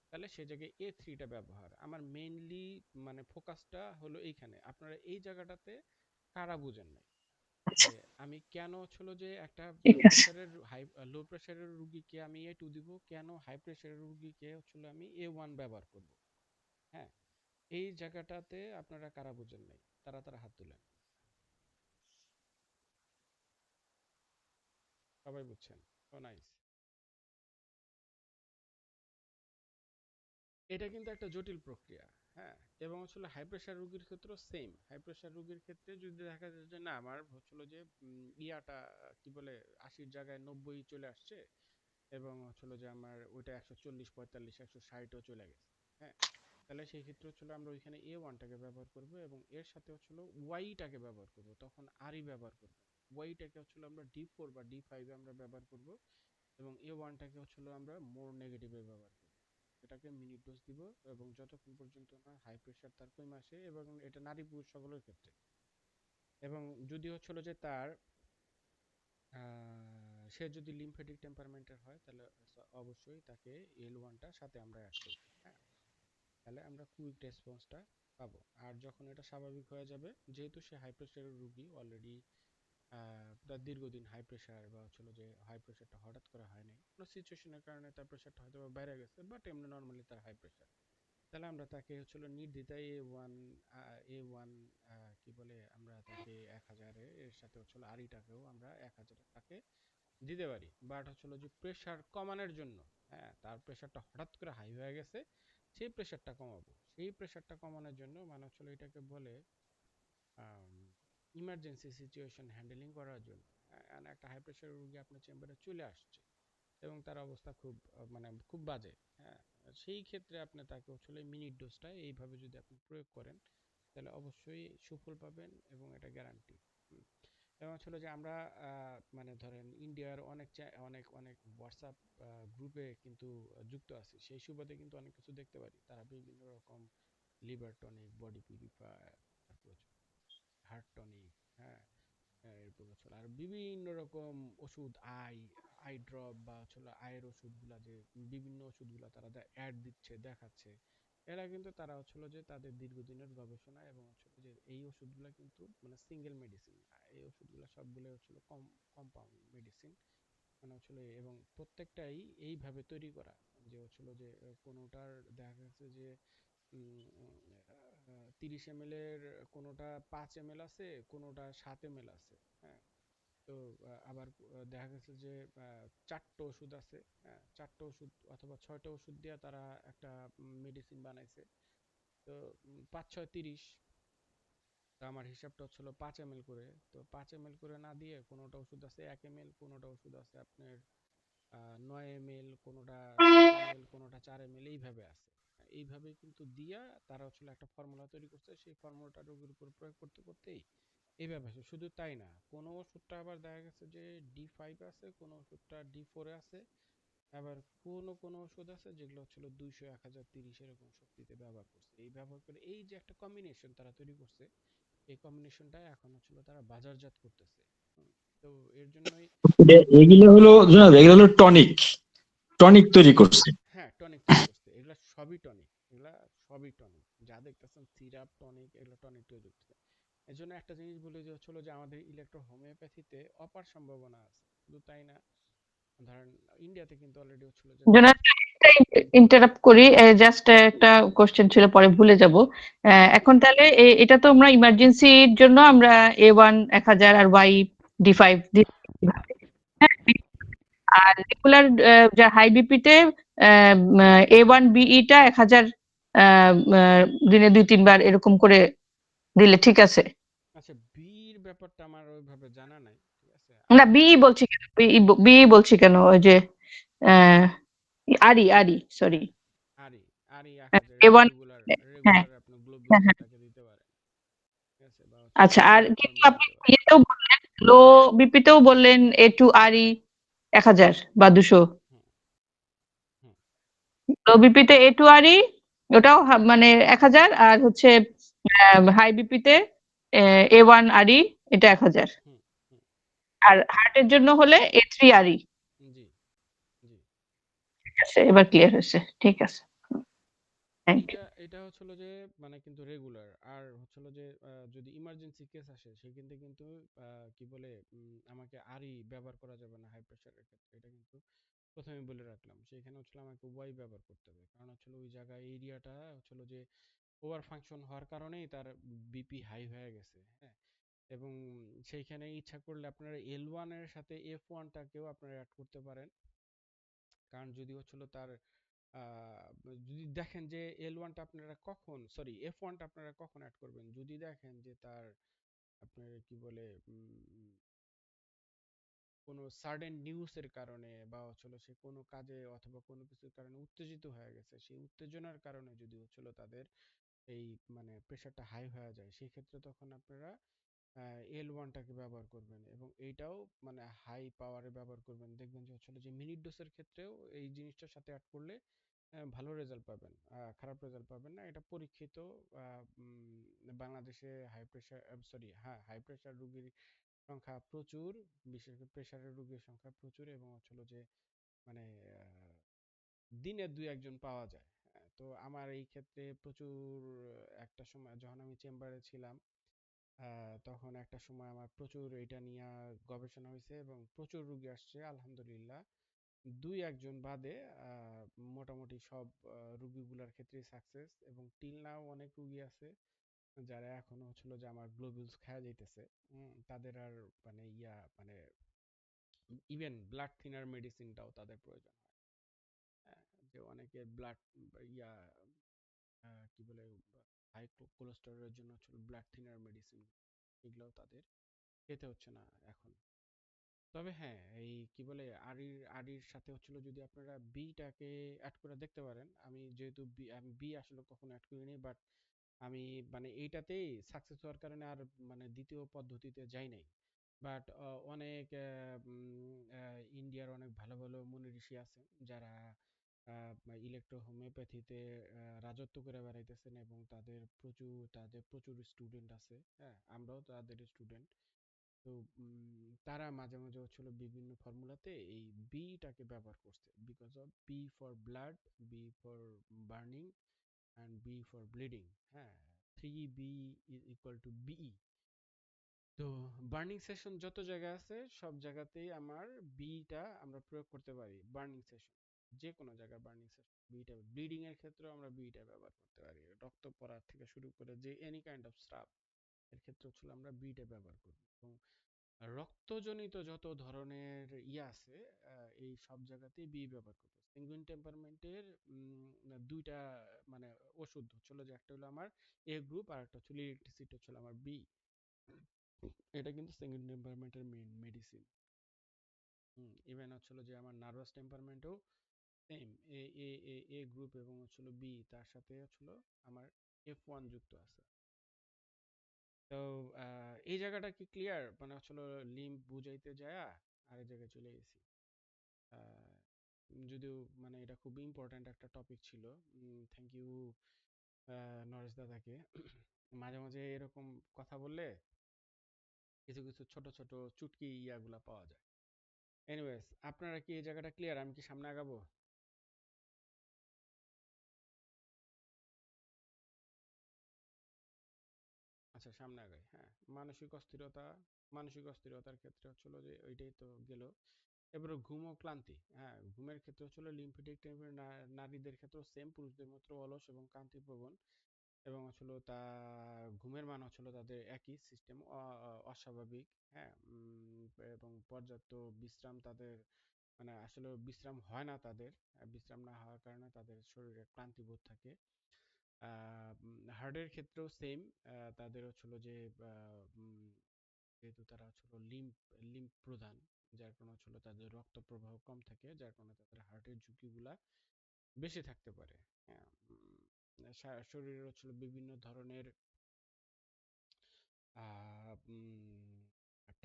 তাহলে সে জায়গায় A3টা ব্যবহার। আমার মেইনলি মানে ফোকাসটা হলো এইখানে। আপনারা এই জায়গাটাতে কারা বুঝেন নাই আচ্ছা, যে আমি কেন হচ্ছিল যে একটা ঠিক আছে। লো প্রেসারের রুগীকে আমি A2 দিব, কেন হাই প্রেসারের রুগীকে হচ্ছিল আমি A1 ব্যবহার করব। হ্যাঁ, এই জায়গাটাতে আপনারা কারা বুঝেন নাই, তারা তারা হাত তুলেন। সবাই বুঝছেন? ও নাইস। এটা কিন্তু একটা জটিল প্রক্রিয়া। হ্যাঁ, এবং আসলে হাই প্রেশার রোগীর ক্ষেত্রেও সেম। হাই প্রেশার রোগীর ক্ষেত্রে যদি দেখা যায় যে না আমার হচ্ছিল যে ইয়াটা কি বলে 80-র জায়গায় 90 চলে আসছে, এবং হচ্ছিল যে আমার ওইটা 140, 45, 160ও চলে গেছে। হ্যাঁ, তাহলে সেই ক্ষেত্রে হচ্ছিল আমরা ওইখানে A1টাকে ব্যবহার করব এবং এর সাথে হচ্ছিল ওয়াইটাকে ব্যবহার করব, তখন আরই ব্যবহার করব। ওয়াইটাকে হচ্ছিল আমরা D4 বা D5 এ আমরা ব্যবহার করব, এবং A1টাকে হচ্ছিল আমরা মোর নেগেটিভে ব্যবহার করব। এটাকে মিনিট ডোজ দিব, এবং যতক্ষণ পর্যন্ত না হাই প্রেশার তার কমে আসে, এবং এটা নারী পুরুষ সকলের ক্ষেত্রে। এবং যদি হচ্ছিল যে তার সে যদি লিম্ফেটিক টেম্পারমেন্টের হয় তাহলে অবশ্যই তাকে L1টা সাথে আমরা অ্যাড করব। হ্যাঁ, তাহলে আমরা কুইক রেসপন্সটা পাবো। আর যখন এটা স্বাভাবিক হয়ে যাবে, যেহেতু সে হাই প্রেশারের রুগী অলরেডি, তার দীর্ঘদিন হাই প্রেশার বা হচ্ছিল যে হাই প্রেশারটা হঠাৎ করে হয় নাই, কোনো সিচুয়েশনের কারণে তার প্রেশারটা হয়তো বাইরে গেছে, বাট এমনি নর্মালি তার হাই প্রেশার, তাহলে আমরা তাকে হচ্ছিল নির্দ্বিধায় A1 কি বলে আমরা তাকে 1000 এর সাথে হচ্ছিল আরিটাকেও আমরা 1000 তাকে দিতে পারি। বাট হচ্ছিল যে প্রেশার কমানোর জন্য, হ্যাঁ, তার প্রেশারটা হঠাৎ করে হাই হয়ে গেছে, সেই প্রেশারটা কমাবো। সেই প্রেশারটা কমানোর জন্য মানে হচ্ছিল এটাকে বলে ইমার্জেন্সি সিচুয়েশন হ্যান্ডেলিং করার জন্য। একটা হাই প্রেশার রোগী আপনার চেম্বারে চলে আসছে এবং তার অবস্থা খুব মানে খুব বাজে। হ্যাঁ, সেই ক্ষেত্রে আপনি তাকে আসলে মিনিট ডোজটা এইভাবে যদি আপনি প্রয়োগ করেন তাহলে অবশ্যই সুফল পাবেন, এবং এটা গ্যারান্টি। এবং আসলে যে আমরা মানে ধরেন ইন্ডিয়ার অনেক অনেক অনেক হোয়াটসঅ্যাপ গ্রুপে কিন্তু যুক্ত আছি, সেই সুবাদে কিন্তু অনেক কিছু দেখতে পারি। তারা বিভিন্ন রকম লিভার টনিক, বডি পিউরিফায়ার, তারপর হার্ট টনিক, হ্যাঁ, এরপর হচ্ছে আর বিভিন্ন রকম ওষুধ, আই ড্রপ বা হচ্ছে আয়ের ওষুধগুলা, যে বিভিন্ন ওষুধগুলা তারা অ্যাড দিচ্ছে, দেখাচ্ছে। এরা কিন্তু তারা হচ্ছিল যে তাদের দীর্ঘদিনের গবেষণা, এবং হচ্ছিল যে এই ওষুধগুলা কিন্তু মানে সিঙ্গেল মেডিসিন, এই ওষুধগুলা সবগুলো হচ্ছিল কম্পাউন্ড মেডিসিন, মানে হচ্ছিল, এবং প্রত্যেকটাই এইভাবে তৈরি করা যে হচ্ছিল যে কোনোটার দেখা গেছে যে 30 ml এর কোনোটা 5 ml আছে, কোনোটা 7 ml আছে। হ্যাঁ, তো আবার দেখা গেছে যে 4টা ওষুধ আছে। হ্যাঁ, 4টা ওষুধ অথবা 6টা ওষুধ দিয়ে তারা একটা মেডিসিন বানাইছে। তো 5 6 30, তো আমার হিসাবটা হচ্ছিল 5 ml করে। তো 5 ml করে না দিয়ে কোনোটা ওষুধ আছে 1 ml, কোনোটা ওষুধ আছে আপনার 9 ml, কোনোটা 7 ml, কোনোটা 4 ml, এইভাবে আছে। এইভাবে কিন্তু দিয়া তারা হচ্ছিল একটা ফর্মুলা তৈরি করছে, সেই ফর্মুলাটা রোগীর উপর প্রয়োগ করতে করতেই এইভাবে আছে। শুধু তাই না, কোনো ওষুধটা আবার দেখা গেছে যে D5 আছে, কোনো ওষুধটা D4 এ আছে, আবার কোনো ওষুধ আছে যেগুলো হচ্ছিল 200, 1030 এরকম শক্তিতে ব্যবহার করছে। এই ব্যবহার করে এই যে একটা কম্বিনেশন তারা তৈরি করছে, এই কম্বিনেশনটা এখন হচ্ছিল তারা বাজারজাত করতেছে। তো এর জন্যই এগুলো হলো জনাব, এগুলো হলো টনিক টনিক তৈরি করছে। হ্যাঁ, টনিক তৈরি করছে। এগুলা সবই টনিক, এগুলা সবই টনিক, যা দেখতেছেন সিরাপ টনিক, এগুলো টনিক তৈরি করছে। এর জন্য একটা জিনিস বলে যে হচ্ছিল যে আমাদের ইলেকট্রো হোমিওপ্যাথিতে অপার সম্ভাবনা আছে। শুধু তাই না, ধরেন ইন্ডিয়াতে কিন্তু অলরেডি হচ্ছিল যে জোনাস, ইন্টারাপ্ট করি, জাস্ট একটা কোশ্চেন ছিল পরে ভুলে যাব। এখন তাহলে এটা তো আমরা ইমার্জেন্সির জন্য আমরা A1 1000 আর Y D5 আর রেগুলার যা হাই বিপিতে A1BE টা 1000 দিনে 2-3 বার এরকম করে দিলে ঠিক আছে? আচ্ছা, বির ব্যাপারটা আমার ওইভাবে জানা নাই, ঠিক আছে। না, আর বিই বলছি কেন, বিই বলছি কেন, ওই যে আহ, আরি সরি, আরই আরই 1000 এটা A1। রেগুলার, হ্যাঁ, আপনি হ্যাঁ, গ্লোবিউল হ্যাঁ। যেটাকে দিতে পারেন, ঠিক আছে, বা হচ্ছে আচ্ছা, আর কিন্তু মেটফর্মিন আপনি দিতে পারেন। ইয়েতেও বললেন, লো বিপিতেও বললেন A2RE 1000 বা 200। হুম হুম লো বিপিতে A2RE ওটাও মানে 1000, আর হচ্ছে হাই বিপিতে A1RE এটা 1000। হুম হুম আর হুম হার্টের জন্য হলে A3RE। জি জি। ঠিক আছে, এবার ক্লিয়ার হয়েছে। ঠিক আছে, থ্যাংক ইউ। এটা হচ্ছিল যে মানে কিন্তু রেগুলার, আর হচ্ছিল যে যদি ইমার্জেন্সি কেস আসে সেক্ষেত্রে কিন্তু কি বলে আমাকে আরই ব্যবহার করা যাবে না হাই প্রেশারের ক্ষেত্রে। এটা কিন্তু প্রথমে বলে রাখলাম। সেখানে হচ্ছিল আমাকে ওয়াই ব্যবহার করতে হবে, কারণ হচ্ছিল ওই জায়গায় এরিয়াটা হচ্ছিল যে ওভার ফাংশন হওয়ার কারণেই তার বিপি হাই হয়ে গেছে, হ্যাঁ। এবং সেইখানে ইচ্ছা করলে আপনারা L1 এর সাথে F1টাকেও আপনারা অ্যাড করতে পারেন। কারণ যদি হচ্ছিল তার যদি দেখেন যে L1টা আপনারা কখন, সরি F1টা আপনারা কখন অ্যাড করবেন, যদি দেখেন যে তার আপনার কি বলে কোনো সাডেন নিউজের কারণে বা হচ্ছিল সে কোনো কাজে অথবা কোনো কিছুর কারণে উত্তেজিত হয়ে গেছে, সেই উত্তেজনার কারণে যদি হচ্ছিল তাদের এই মানে প্রেশারটা হাই হয়ে যায়, সেই ক্ষেত্রে তখন আপনারা L1টাকে ব্যবহার করবেন। এবং এইটাও মানে হাই পাওয়ারে ব্যবহার করবেন। দেখবেন যে হচ্ছিল যে মিনিট ডোজের ক্ষেত্রেও এই জিনিসটার সাথে অ্যাড করলে ভালো রেজাল্ট পাবেন, খারাপ রেজাল্ট পাবেন না। এটা পরীক্ষিত। বাংলাদেশে হাই প্রেশার, সরি হ্যাঁ, হাই প্রেশার রোগীর সংখ্যা প্রচুর, বিশেষ করে প্রেশারের রোগীর সংখ্যা প্রচুর, এবং হচ্ছিল যে মানে দিনে দুই একজন পাওয়া যায়। তো আমার এই ক্ষেত্রে প্রচুর একটা সময় যখন আমি চেম্বারে ছিলাম, তখন একটা সময় আমার প্রচুর এটা নিয়ে গবেষণা হয়েছে এবং প্রচুর রোগী আসছে আলহামদুলিল্লাহ। দুই একজন বাদে মোটামুটি সব রুগীগুলোর ক্ষেত্রেই সাকসেস। এবং টিল নাও অনেক রুগী আছে যারা এখনো হচ্ছিল যে আমার গ্লোবিউলস খাওয়া যাইতেছে। তাদের আর মানে মানে ইভেন ব্লাড থিনার মেডিসিনটাও তাদের প্রয়োজন হয়। যে অনেকে ব্লাড ইয়া কি বলে হাই কোলেস্টেরলের জন্য হচ্ছিল ব্লাড থিনার মেডিসিন, এগুলোও তাদের খেতে হচ্ছে না এখন। তবে হ্যাঁ, এই কি বলে আরির সাথে হচ্ছিল যদি আপনারা বিটাকে অ্যাড করে দেখতে পারেন। আমি যেহেতু আমি বি আসলে কখনো অ্যাড করিনি, বাট আমি মানে এইটাতেই সাকসেস হওয়ার কারণে আর মানে দ্বিতীয় পদ্ধতিতে যাই নাই। বাট অনেক ইন্ডিয়ার অনেক ভালো ভালো মুনি ঋষি আছেন যারা ইলেকট্রো হোমিওপ্যাথিতে রাজত্ব করে বেড়াইতেছেন, এবং তাদের প্রচুর স্টুডেন্ট আছে। হ্যাঁ, আমরাও তাদের স্টুডেন্ট। তো তারা মাঝে মাঝে হচ্ছিল বিভিন্ন ফর্মুলাতে এই বিটাকে ব্যবহার করছে, because of B for blood, B for burning, and B for bleeding. হ্যাঁ, 3B is equal to B. তো বার্নিং সেশন যত জায়গায় আছে সব জায়গাতেই আমার বিটা আমরা প্রয়োগ করতে পারি। বার্নিং সেশন যে কোনো জায়গায় বার্নিং সেশন বিটা, ব্লিডিং এর ক্ষেত্রেও আমরা বিটা ব্যবহার করতে পারি। রক্ত পড়া থেকে শুরু করে যে এনি কাইন্ড অফ স্রাব এর ক্ষেত্রে হচ্ছিল আমরা বিটা ব্যবহার করব। এবং রক্তজনিত যত ধরনের আছে এই সব জায়গাতেই বি ব্যবহার করবো। পেঙ্গুইন টেম্পারমেন্টের দুইটা মানে ওষুধ হচ্ছিল যে একটা হলো আমার এ গ্রুপ, আর একটা হচ্ছিল ইলেকট্রিসিটি হচ্ছিল আমার বি। এটা কিন্তু পেঙ্গুইন টেম্পারমেন্টের মেইন মেডিসিন। ইভেন হচ্ছিল যে আমার নার্ভাস টেম্পারমেন্টও সেম, এ এ এ এ গ্রুপ এবং হচ্ছিল বি, তার সাথে হচ্ছিল আমার F1 যুক্ত আছে। তো এই জায়গাটা কি ক্লিয়ার? মানে হচ্ছিল লিম্ব বুঝাইতে যায়া আরেক জায়গায় চলে গেছি। আহ, যদিও মানে এটা খুব ইম্পর্ট্যান্ট একটা টপিক ছিল। থ্যাংক ইউ নরেশ দাদাকে। মাঝে মাঝে এরকম কথা বললে কিছু কিছু ছোট ছোট চুটকি ইয়াগুলা পাওয়া যায়। এনিওয়েজ, আপনারা কি এই জায়গাটা ক্লিয়ার? আমি কি সামনে আগাবো? আচ্ছা, সামনে আগাই। হ্যাঁ, মানসিক অস্থিরতা, মানসিক অস্থিরতার ক্ষেত্রে হচ্ছিল যে ওইটাই তো গেল। এবারে ঘুম ও ক্লান্তি। হ্যাঁ, ঘুমের ক্ষেত্রে হচ্ছিল লিম্ফেটিক টাইপের নারীদের ক্ষেত্রেও সেম, পুরুষদের মতো অলস এবং ক্লান্তিপ্রবণ। এবং হচ্ছিল তা ঘুমের মান হচ্ছিল তাদের একই সিস্টেম, অস্বাভাবিক। হ্যাঁ, এবং পর্যাপ্ত বিশ্রাম তাদের মানে আসলে বিশ্রাম হয় না তাদের। বিশ্রাম না হওয়ার কারণে তাদের শরীরে ক্লান্তিবোধ থাকে। হার্টের ক্ষেত্রেও সেম। তাদের হচ্ছিল যে যেহেতু তারা হচ্ছিল লিম্ফ প্রধান, যার কারণে হচ্ছিল তাদের রক্ত প্রবাহ কম থাকে, যার কারণে তাদের হার্টের ঝুঁকিগুলা বেশি থাকতে পারে। হ্যাঁ, শরীরের হচ্ছিল বিভিন্ন ধরনের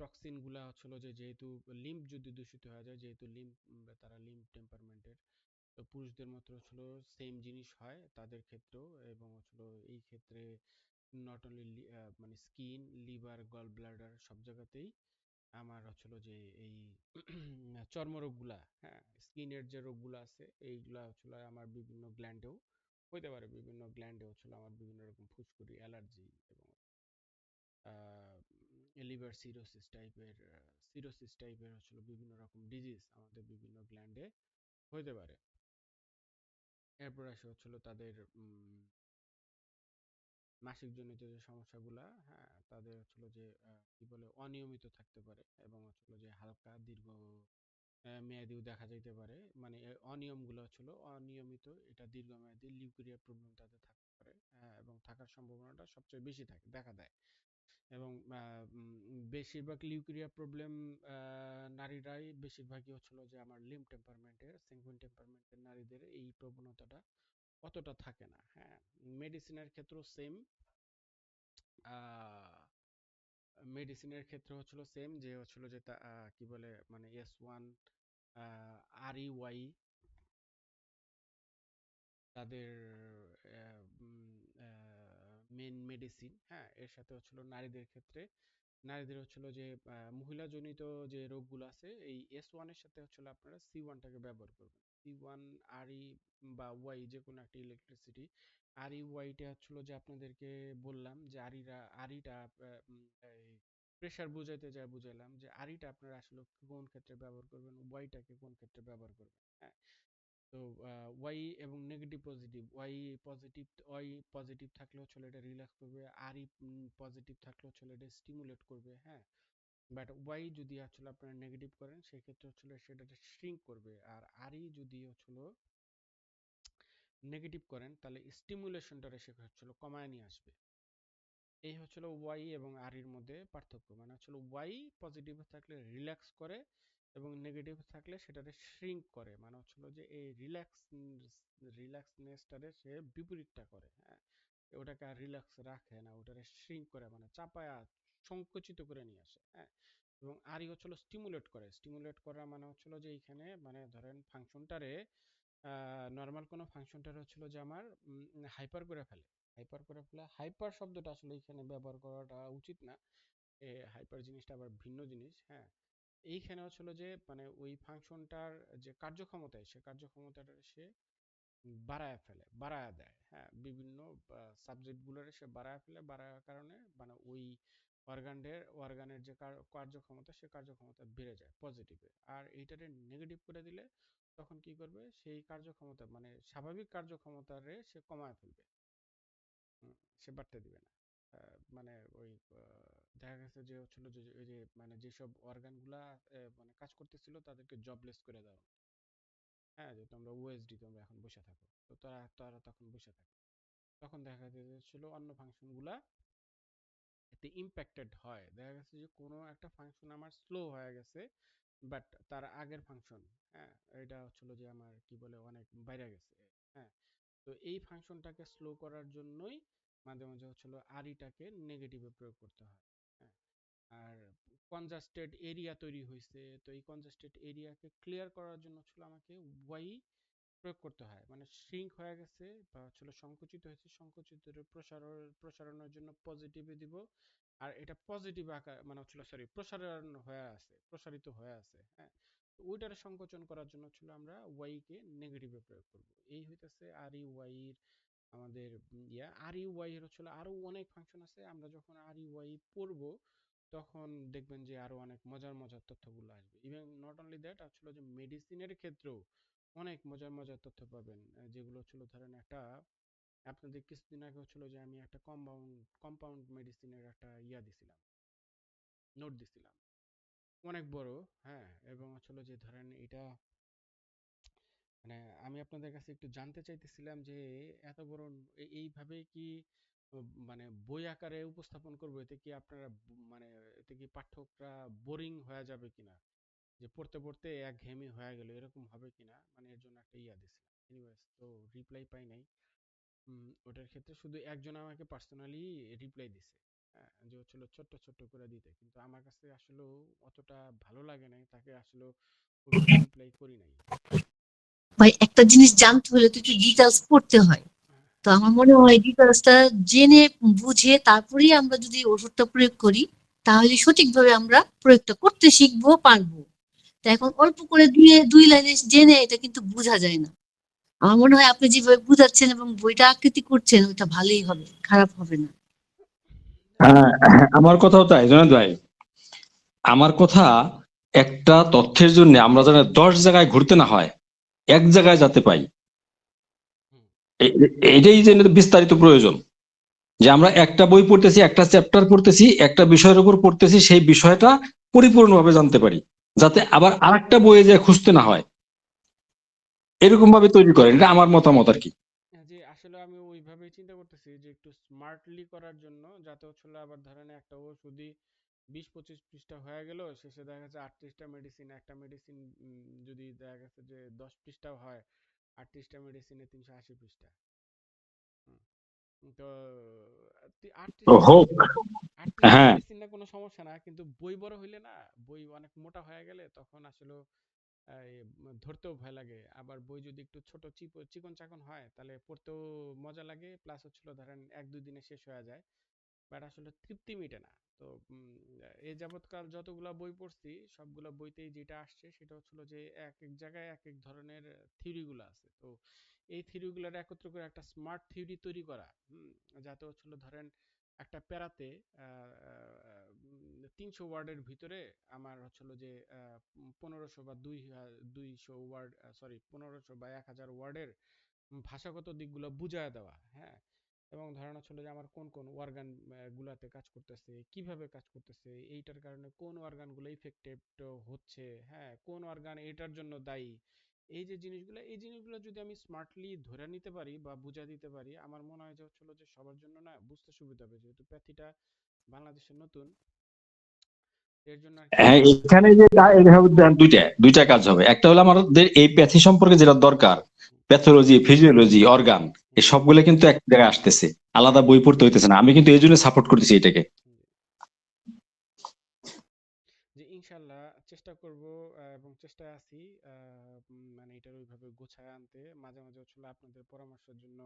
টক্সিন গুলা হচ্ছিল যে যেহেতু লিম্ফ যদি দূষিত হয়ে যায়, যেহেতু তারা লিম্ফ টেম্পারমেন্টের, তো পুরুষদের মতো হচ্ছিল সেম জিনিস হয় তাদের ক্ষেত্রেও, এবং হচ্ছিল এই ক্ষেত্রে নট অনলি মানে স্কিন, লিভার, গল ব্লাডার সব জায়গাতেই আমার হচ্ছিল যে এই চর্মরোগগুলা, হ্যাঁ, স্কিনের যে রোগগুলো আছে এইগুলা হচ্ছিল আমার বিভিন্ন গ্ল্যান্ডেও হইতে পারে, বিভিন্ন গ্ল্যান্ডে হচ্ছিল আমার বিভিন্ন রকম ফুসকুড়ি, অ্যালার্জি, এবং লিভার সিরোসিস টাইপের হচ্ছিল বিভিন্ন রকম ডিজিজ আমাদের বিভিন্ন গ্ল্যান্ডে হইতে পারে। এরপর আসে হচ্ছিল তাদের মাসিক জনিত যে সমস্যাগুলা, হ্যাঁ, তাদের হচ্ছিল যে কি বলে অনিয়মিত থাকতে পারে, এবং হচ্ছিল যে হালকা দীর্ঘ মেয়াদিও দেখা যাইতে পারে। মানে অনিয়মগুলো হচ্ছিল অনিয়মিত, এটা দীর্ঘমেয়াদী লিউকেরিয়া প্রবলেম তাদের থাকতে পারে, এবং থাকার সম্ভাবনাটা সবচেয়ে বেশি থাকে, দেখা দেয়। এবং বেশিরভাগ লিউকেরিয়া প্রবলেম নারীরাই বেশিরভাগই হচ্ছিল যে আমার স্যাঙ্গুইন টেম্পারমেন্টের নারীদের এই প্রবণতাটা অতটা থাকে না। হ্যাঁ, মেডিসিনের ক্ষেত্রেও সেম। মেডিসিনের ক্ষেত্রে হচ্ছিল সেম, যে হচ্ছিল যে কি বলে মানে S1 REY তাদের মেন মেডিসিন। হ্যাঁ, এর সাথে হচ্ছিল নারীদের ক্ষেত্রে, নারীদের হচ্ছিল যে মহিলা জনিত যে রোগগুলো আছে, এই S1 এর সাথে হচ্ছিল আপনারা C1টাকে ব্যবহার করবেন। C1 RE বা ওয়াই যে কোনো একটা ইলেকট্রিসিটি। REYটা হচ্ছিল যে আপনাদেরকে বললাম যে আরিটা প্রেসার বুঝাইতে যা বুঝাইলাম যে আরিটা আপনারা আসলে কোন ক্ষেত্রে ব্যবহার করবেন, ওয়াইটাকে কোন ক্ষেত্রে ব্যবহার করবেন। হ্যাঁ, তো ওয়াই এবং নেগেটিভ পজিটিভ, ওয়াই পজিটিভ থাকলে হচ্ছে এটা রিল্যাক্স করবে, আরই পজিটিভ থাকলে হচ্ছে এটা স্টিমুলেট করবে। হ্যাঁ, বাট ওয়াই যদি আসলে আপনারা নেগেটিভ করেন সেক্ষেত্রে হচ্ছে সেটা শ্রিঙ্ক করবে, আর আরই যদি হচ্ছে নেগেটিভ করেন তাহলে স্টিমুলেশনটা সে হচ্ছে কমায় নিয়ে আসবে। এই হচ্ছিল ওয়াই এবং আর এর মধ্যে পার্থক্য। মানে হচ্ছিল ওয়াই পজিটিভ থাকলে রিল্যাক্স করে, এবং নেগেটিভ থাকলে সেটাকে শ্রিঙ্ক করে। মানে হচ্ছিল যে এই রিল্যাক্সনেসটারে সে বিপরীতটা করে। হ্যাঁ, ওটাকে আর রিল্যাক্স রাখে না, ওটাকে শ্রিঙ্ক করে, মানে চাপায়া সংকুচিত করে নিয়ে আসে। হ্যাঁ, এবং আরই হচ্ছিল স্টিমুলেট করে। স্টিমুলেট করা মানে হচ্ছিল যে এইখানে মানে ধরেন ফাংশনটারে নর্মাল কোনো ফাংশনটার হচ্ছিল যে আমার হাইপার করে ফেলে। হাইপার শব্দটা আসলে এখানে ব্যবহার করাটা উচিত না। হাইপার জিনিসটা আবার ভিন্ন জিনিস। হ্যাঁ, এইখানে হচ্ছিল যে মানে ওই ফাংশনটার যে কার্যক্ষমতা, সে কার্যক্ষমতাটা সে বাড়ায় দেয়। হ্যাঁ, বিভিন্ন সাবজেক্ট গুলোরে সে বাড়ায় ফেলে, বাড়ার কারণে মানে ওই অর্গানের যে কার্যক্ষমতা, সে কার্যক্ষমতা বেড়ে যায় পজিটিভে। আর এইটারে নেগেটিভ করে দিলে তখন কি করবে, সেই কার্যক্ষমতা মানে স্বাভাবিক কার্যক্ষমতারে সে কমায় ফেলবে। সে বাড়তে দিবে না। মানে ওই দেখা গেছে যে হচ্ছিল যে ওই যে মানে যেসব অর্গানগুলা মানে কাজ করতেছিল তাদেরকে জবলেস করে দাও। হ্যাঁ, যে তোমরা ওএসডি, তোমরা এখন বসে থাকো, তো তারা তারা তখন বসে থাকে। তখন দেখা যাচ্ছিল অন্য ফাংশন গুলা এতে ইম্প্যাক্টেড হয়। দেখা গেছে যে কোনো একটা ফাংশন আমার স্লো হয়ে গেছে, বাট তার আগের ফাংশন, হ্যাঁ, এটা হচ্ছিল যে আমার কি বলে অনেক বাইরে গেছে। হ্যাঁ, তো এই ফাংশনটাকে স্লো করার জন্যই মাঝে মাঝে হচ্ছিল আরিটাকে নেগেটিভে প্রয়োগ করতে হয়। হ্যাঁ, আর কনজাস্টেড এরিয়া তৈরি হয়েছে, তো এই কনজাস্টেড এরিয়াকে ক্লিয়ার করার জন্য ছিল আমাকে ওয়াই প্রয়োগ করতে হয়। মানে শ্রিঙ্ক হয়ে গেছে বা হচ্ছিল সংকুচিত হয়েছে, সংকুচিত প্রসারণের জন্য পজিটিভে দিব। আর এটা পজিটিভ আকার মানে হচ্ছিল সরি প্রসারিত হয়ে আছে। হ্যাঁ, তো ওইটার সংকোচন করার জন্য ছিল আমরা ওয়াই কে নেগেটিভে প্রয়োগ করব। এই হইতেছে আর ই ওয়াই এর আমাদের আর ই ওয়াই এর হচ্ছিল আরো অনেক ফাংশন আছে। আমরা যখন আর ই ওয়াই পড়বো তখন দেখবেন যে আরো অনেক মজার মজার তথ্যগুলো আসবে। ইভেন নট অনলি দ্যাট, আসলে যে মেডিসিনের ক্ষেত্রেও অনেক মজার মজার তথ্য পাবেন, যেগুলো ছিল ধরেন একটা আপনাদের কিছুদিন আগে হচ্ছিল যে আমি একটা কম্পাউন্ড মেডিসিনের একটা দিছিলাম, নোট দিছিলাম, অনেক বড়। হ্যাঁ, এবং আসলে যে ধরেন এটা মানে আমি আপনাদের কাছে একটু জানতে চাইতেছিলাম যে এত বড় এইভাবে কি মানে বই আকারে উপস্থাপন করবো, এতে কি আপনারা মানে এতে কি পাঠকরা বোরিং হয়ে যাবে কিনা, যে পড়তে পড়তে একঘেয়েমি হয়ে গেল, এরকম হবে কিনা, মানে এর জন্য একটা দিছিলাম। এনিওয়েজ, তো রিপ্লাই পাই নাই। ওটার ক্ষেত্রে শুধু একজন আমাকে পার্সোনালি রিপ্লাই দিছে। যে হচ্ছিল ছোট্ট ছোট্ট করে দিতে, কিন্তু আমার কাছে আসলে অতটা ভালো লাগে নাই, তাকে আসলে ওইভাবে রিপ্লাই করি নাই। ভাই একটা জিনিস জানতে হলে তো একটু ডিটেলস পড়তে হয়। তো আমার মনে হয় ডিটেলসটা জেনে বুঝে তারপরেই আমরা যদি ওষুধটা প্রয়োগ করি তাহলে সঠিকভাবে আমরা প্রয়োগটা করতে শিখবো পারবো। তা এখন অল্প করে দুই লাইনে জেনে এটা কিন্তু বোঝা যায় না। আমার মনে হয় আপনি যেভাবে বুঝাচ্ছেন এবং বইটা আকৃতি করছেন ওইটা ভালোই হবে, খারাপ হবে না। আমার কথাও তাই জনাদ ভাই, আমার কথা একটা তথ্যের জন্য আমরা যেন 10 জায়গায় ঘুরতে না হয়, এক জায়গায় যাতে পাই। হুম, এটাই যে বিস্তারিত প্রয়োজন, যে আমরা একটা বই পড়তেছি, একটা চ্যাপ্টার পড়তেছি, একটা বিষয়ের উপর পড়তেছি, সেই বিষয়টা পরিপূর্ণভাবে জানতে পারি, যাতে আবার আরেকটা বইয়ে যে খুঁজতে না হয়, এরকম ভাবে তৈরি করেন। এটা আমার মতামত আর কি। যে আসলে আমি ওইভাবেই চিন্তা করতেছি যে একটু স্মার্টলি করার জন্য, যাতে হচ্ছিল আবার ধরেন একটা ওষুধই 20-25 পৃষ্ঠা হয়ে গেল, শেষে দেখা যাচ্ছে 38টা মেডিসিন, একটা মেডিসিন যদি দেখা গেছে যে 10 পৃষ্ঠাও হয়, 38টা মেডিসিনে 380 পৃষ্ঠা। হুম, তো 38টা হোক। 38টা হ্যাঁ, মেডিসিন না কোনো সমস্যা না, কিন্তু বই বড় হইলে না, বই অনেক মোটা হয়ে গেলে তখন আসলে ধরতেও ভয় লাগে। আবার বই যদি একটু ছোট চিকন চাকন হয় তাহলে পড়তেও মজা লাগে, প্লাস হচ্ছিল ধরেন 1-2 দিনে শেষ হয়ে যায়, বাট আসলে তৃপ্তি মিটে না। তো এই যাবৎকাল যতগুলা বই পড়ছি সবগুলা বইতেই যেটা আসছে সেটা হচ্ছিল যে এক এক জায়গায় এক এক ধরনের থিওরিগুলো আছে। তো এই থিওরিগুলোর একত্র করে একটা স্মার্ট থিওরি তৈরি করা, যাতে হচ্ছিল ধরেন একটা প্যারাতে 300 ওয়ার্ডের ভিতরে আমার হচ্ছিল যে 1500 বা 200 ওয়ার্ড, সরি 1500 বা 1000 ওয়ার্ডের ভাষাগত দিকগুলো বুঝায় দেওয়া, হ্যাঁ। এবং ধারণা ছিল যে আমার কোন কোন অর্গান গুলাতে কাজ করতেছে, কিভাবে কাজ করতেছে, এইটার কারণে কোন অর্গান গুলো ইফেক্টেড হচ্ছে, হ্যাঁ, কোন অর্গান এটার জন্য দায়ী। এই জিনিসগুলো যদি আমি স্মার্টলি ধরে নিতে পারি বা বুঝা দিতে পারি, আমার মনে হয় যে হচ্ছিল যে সবার জন্য না বুঝতে সুবিধা হবে, যেহেতু প্যাথিটা বাংলাদেশে নতুন, এর জন্য আর কি। হ্যাঁ, এখানে যে দুইটা কাজ হবে। একটা হলো আমাদের এই প্যাথি সম্পর্কে যেটা দরকার, প্যাথোলজি, ফিজিওলজি, অর্গান, এই হুম, সবগুলো কিন্তু এক জায়গায় আসতেছে, আলাদা বই পড়তে হইতেছে না। আমি কিন্তু এই জন্য সাপোর্ট করতেছি এটাকে। হুম, যে ইনশাল্লাহ চেষ্টা করব, এবং চেষ্টায় আছি মানে এটার ওইভাবে গোছায় আনতে। মাঝে মাঝে হচ্ছিল আপনাদের পরামর্শের জন্য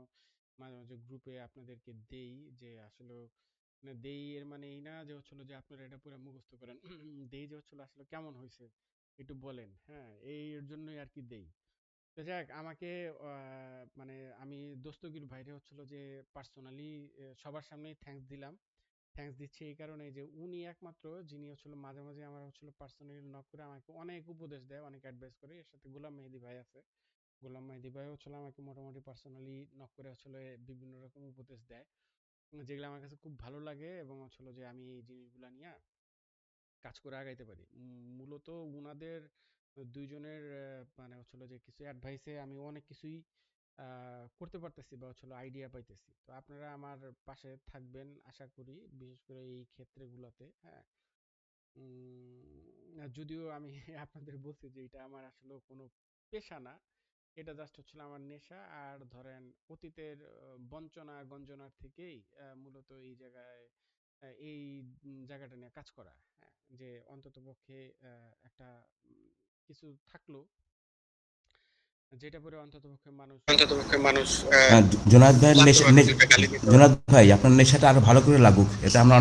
মাঝে মাঝে গ্রুপে আপনাদেরকে দেই, যে আসলে মানে দেই এর মানে এই না যে হচ্ছিল যে আপনারা এটা পুরো মুখস্থ করেন। দেই যে হচ্ছিল আসলে কেমন হয়েছে একটু বলেন, হ্যাঁ, এই এর জন্যই আর কি দেই। তো যাক, আমাকে মানে আমি দস্তগীর ভাইরে হচ্ছিল যে পার্সোনালি সবার সামনেই থ্যাঙ্কস দিলাম। থ্যাঙ্কস দিচ্ছি এই কারণে যে উনি একমাত্র যিনি হচ্ছিল মাঝে মাঝে আমার হচ্ছিল পার্সোনালি নক করে আমাকে অনেক উপদেশ দেয়, অনেক অ্যাডভাইস করে। এর সাথে গোলাম মেহেদি ভাই আছে, গোলাম মেহেদি ভাই হচ্ছিল আমাকে মোটামুটি পার্সোনালি নক করে হচ্ছিল বিভিন্ন রকম উপদেশ দেয়, যেগুলো আমার কাছে খুব ভালো লাগে, এবং হচ্ছিল যে আমি এই জিনিসগুলো নিয়ে কাজ করে আগাইতে পারি। মূলত উনাদের দুইজনের মানে হচ্ছিল যে কিছু অ্যাডভাইসে আমি অনেক কিছুই করতে পারতেছি বা হচ্ছিল আইডিয়া পাইতেছি। তো আপনারা আমার পাশে থাকবেন আশা করি, বিশেষ করে এই ক্ষেত্রগুলোতে, হ্যাঁ। যদিও আমি আপনাদের বলছি যে এটা আমার আসলে কোনো পেশা না, এটা জাস্ট হচ্ছিল আমার নেশা। আর ধরেন অতীতের বঞ্চনা গঞ্জনার থেকেই মূলত এই জায়গায় এই জায়গাটা নিয়ে কাজ করা, হ্যাঁ, যে অন্তত পক্ষে একটা কিছু থাকলো যেটা পরে অন্তত পক্ষে মানুষ জোনায়েদ ভাইয়ের জোনায়েদ ভাই আপনার নেশাটা আরো ভালো করে লাগুক, এটা আমরা